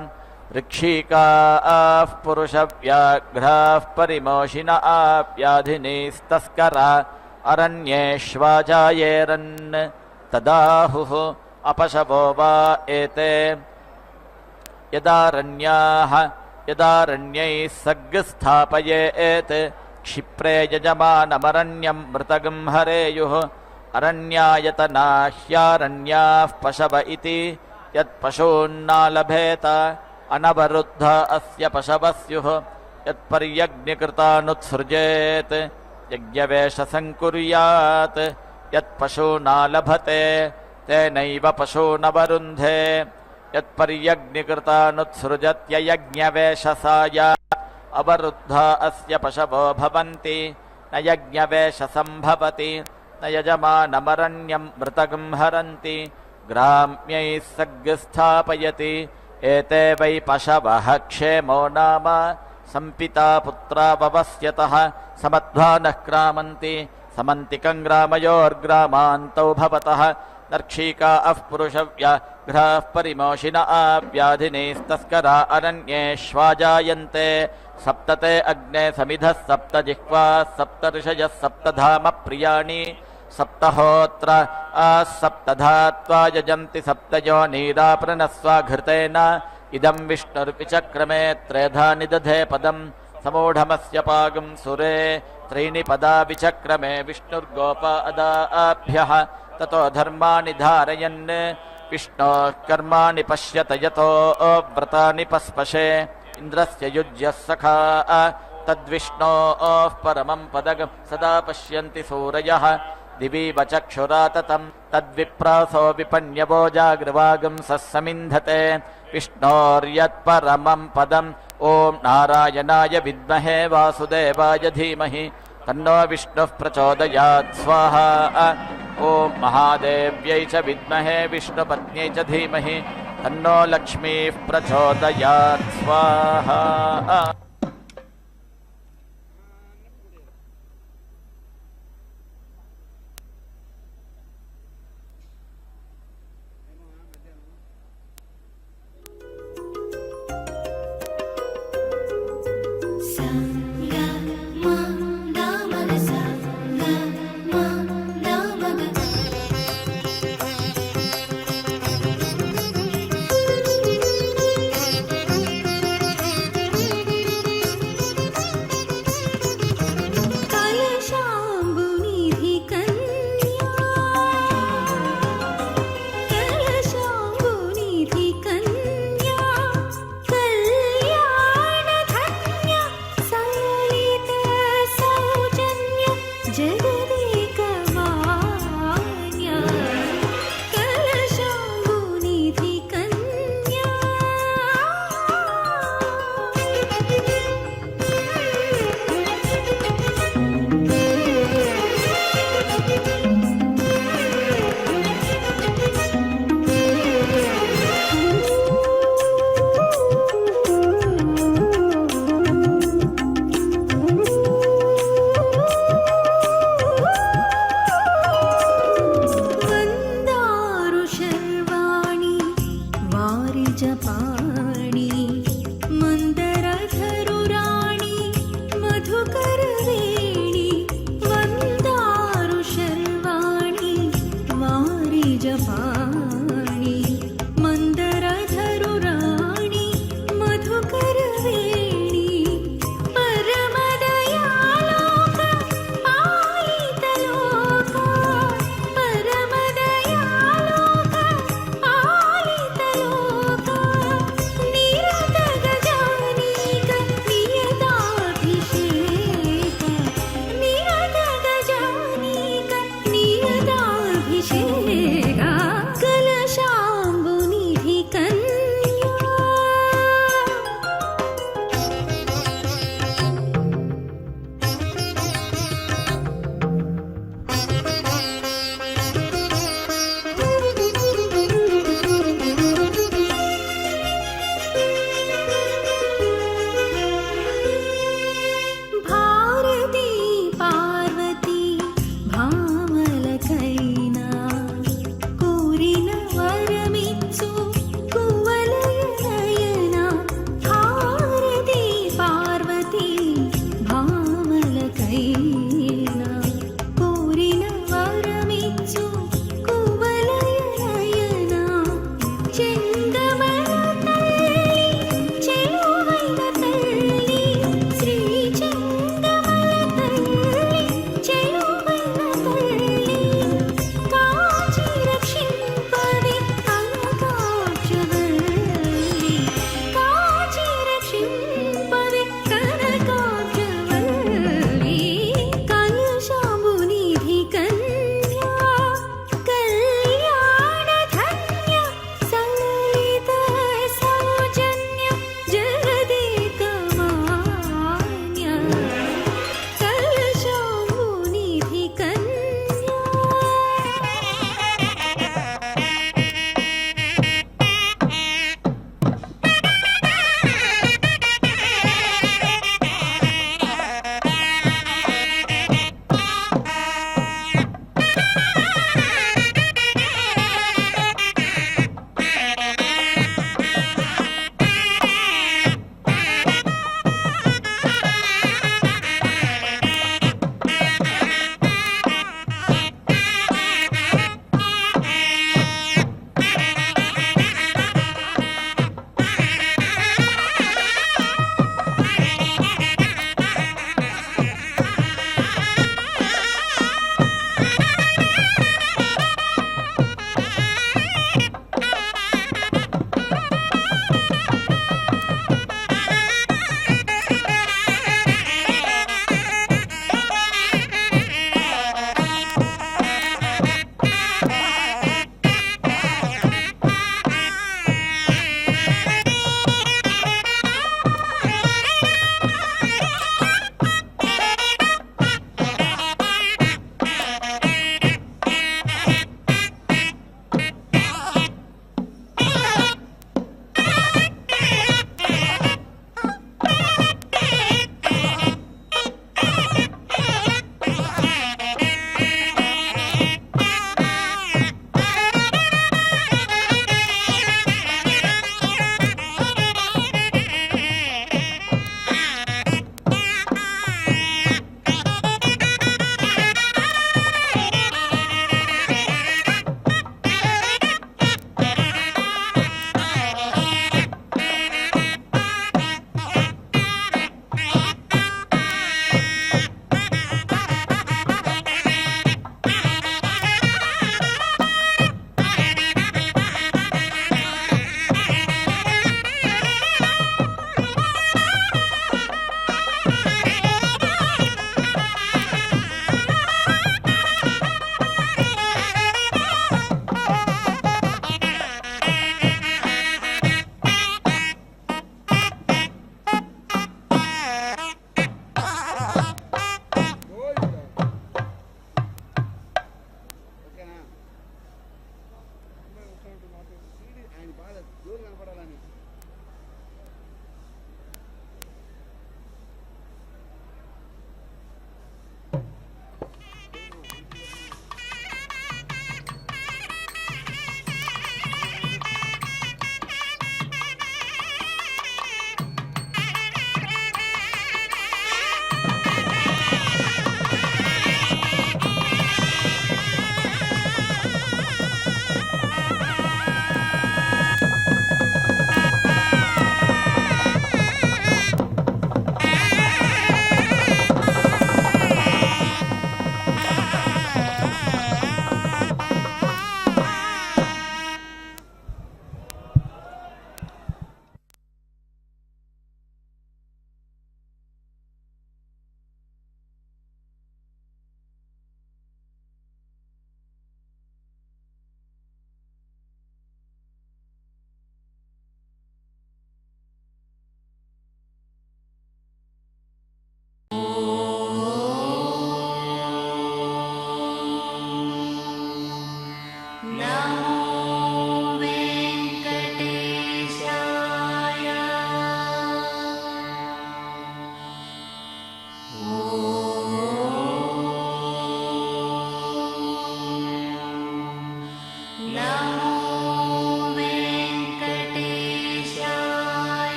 S3: ऋक्षिकाः पुरुषव्याघ्राः परिमोषिण आव्याधिनीस्तस्करा अरण्येष्वाजायेरन् तदाहुः अपशवो वा एते यदारण्यैः सग्स्थापयेत् क्षिप्रे यजमानमरण्यं मृतगं हरेयुः अरण्यायतना ह्यारण्याः पशव इति यत्पशून्नालभेत अनवरुद्ध अस्य पशवः स्युः यत्पर्यग्निकृतानुत्सृजेत् यज्ञवेषसङ्कुर्यात् यत्पशूनालभते तेनैव पशूनवरुन्धे यत्पर्यग्निकृतानुत्सृजत्ययज्ञवेषसाय अवरुद्ध अस्य पशवो भवन्ति न यज्ञवेषसम्भवति न यजमानमरण्यं मृतगं हरन्ति ग्राम्यैः सग्स्थापयति एते वै पशवः क्षेमो नाम सम्पिता पुत्रा ववस्यतः समध्वानः क्रामन्ति समन्तिकं ग्रामयोर्ग्रामान्तौ भवतः नर्क्षिकाः पुरुषव्याघ्राः परिमोषिण आव्याधिनीस्तस्करा अरण्येष्वाजायन्ते सप्तते अग्ने समिधः सप्त जिह्वाः सप्त ऋषयः सप्तधाम प्रियाणि सप्तहोत्र सप्तधात्वा यजन्ति सप्तयोनीराप्रणस्वा घृतेन इदं विष्णुर्विचक्रमे त्रेधा निदधे पदं समूढमस्य पागं सुरे त्रीणि पदा विचक्रमे विष्णुर्गोपा अदाभ्यः ततो धर्माणि धारयन् विष्णोः कर्माणि पश्यत यतो व्रतानि पस्पशे इन्द्रस्य युज्यः सखा तद्विष्णोः परमं पदगं सदा पश्यन्ति सूरयः दिवि वचक्षुराततं तद्विप्रासो विपण्यवो जागृवागं सस्समिन्धते विष्णोर्यत्परमं पदम् ॐ नारायणाय विद्महे वासुदेवाय धीमहि तन्नो विष्णुः प्रचोदयात् स्वाहा ॐ महादेव्यै च विद्महे विष्णुपत्न्यै च धीमहि तन्नो लक्ष्मीः प्रचोदयात् स्वाहा
S4: जपा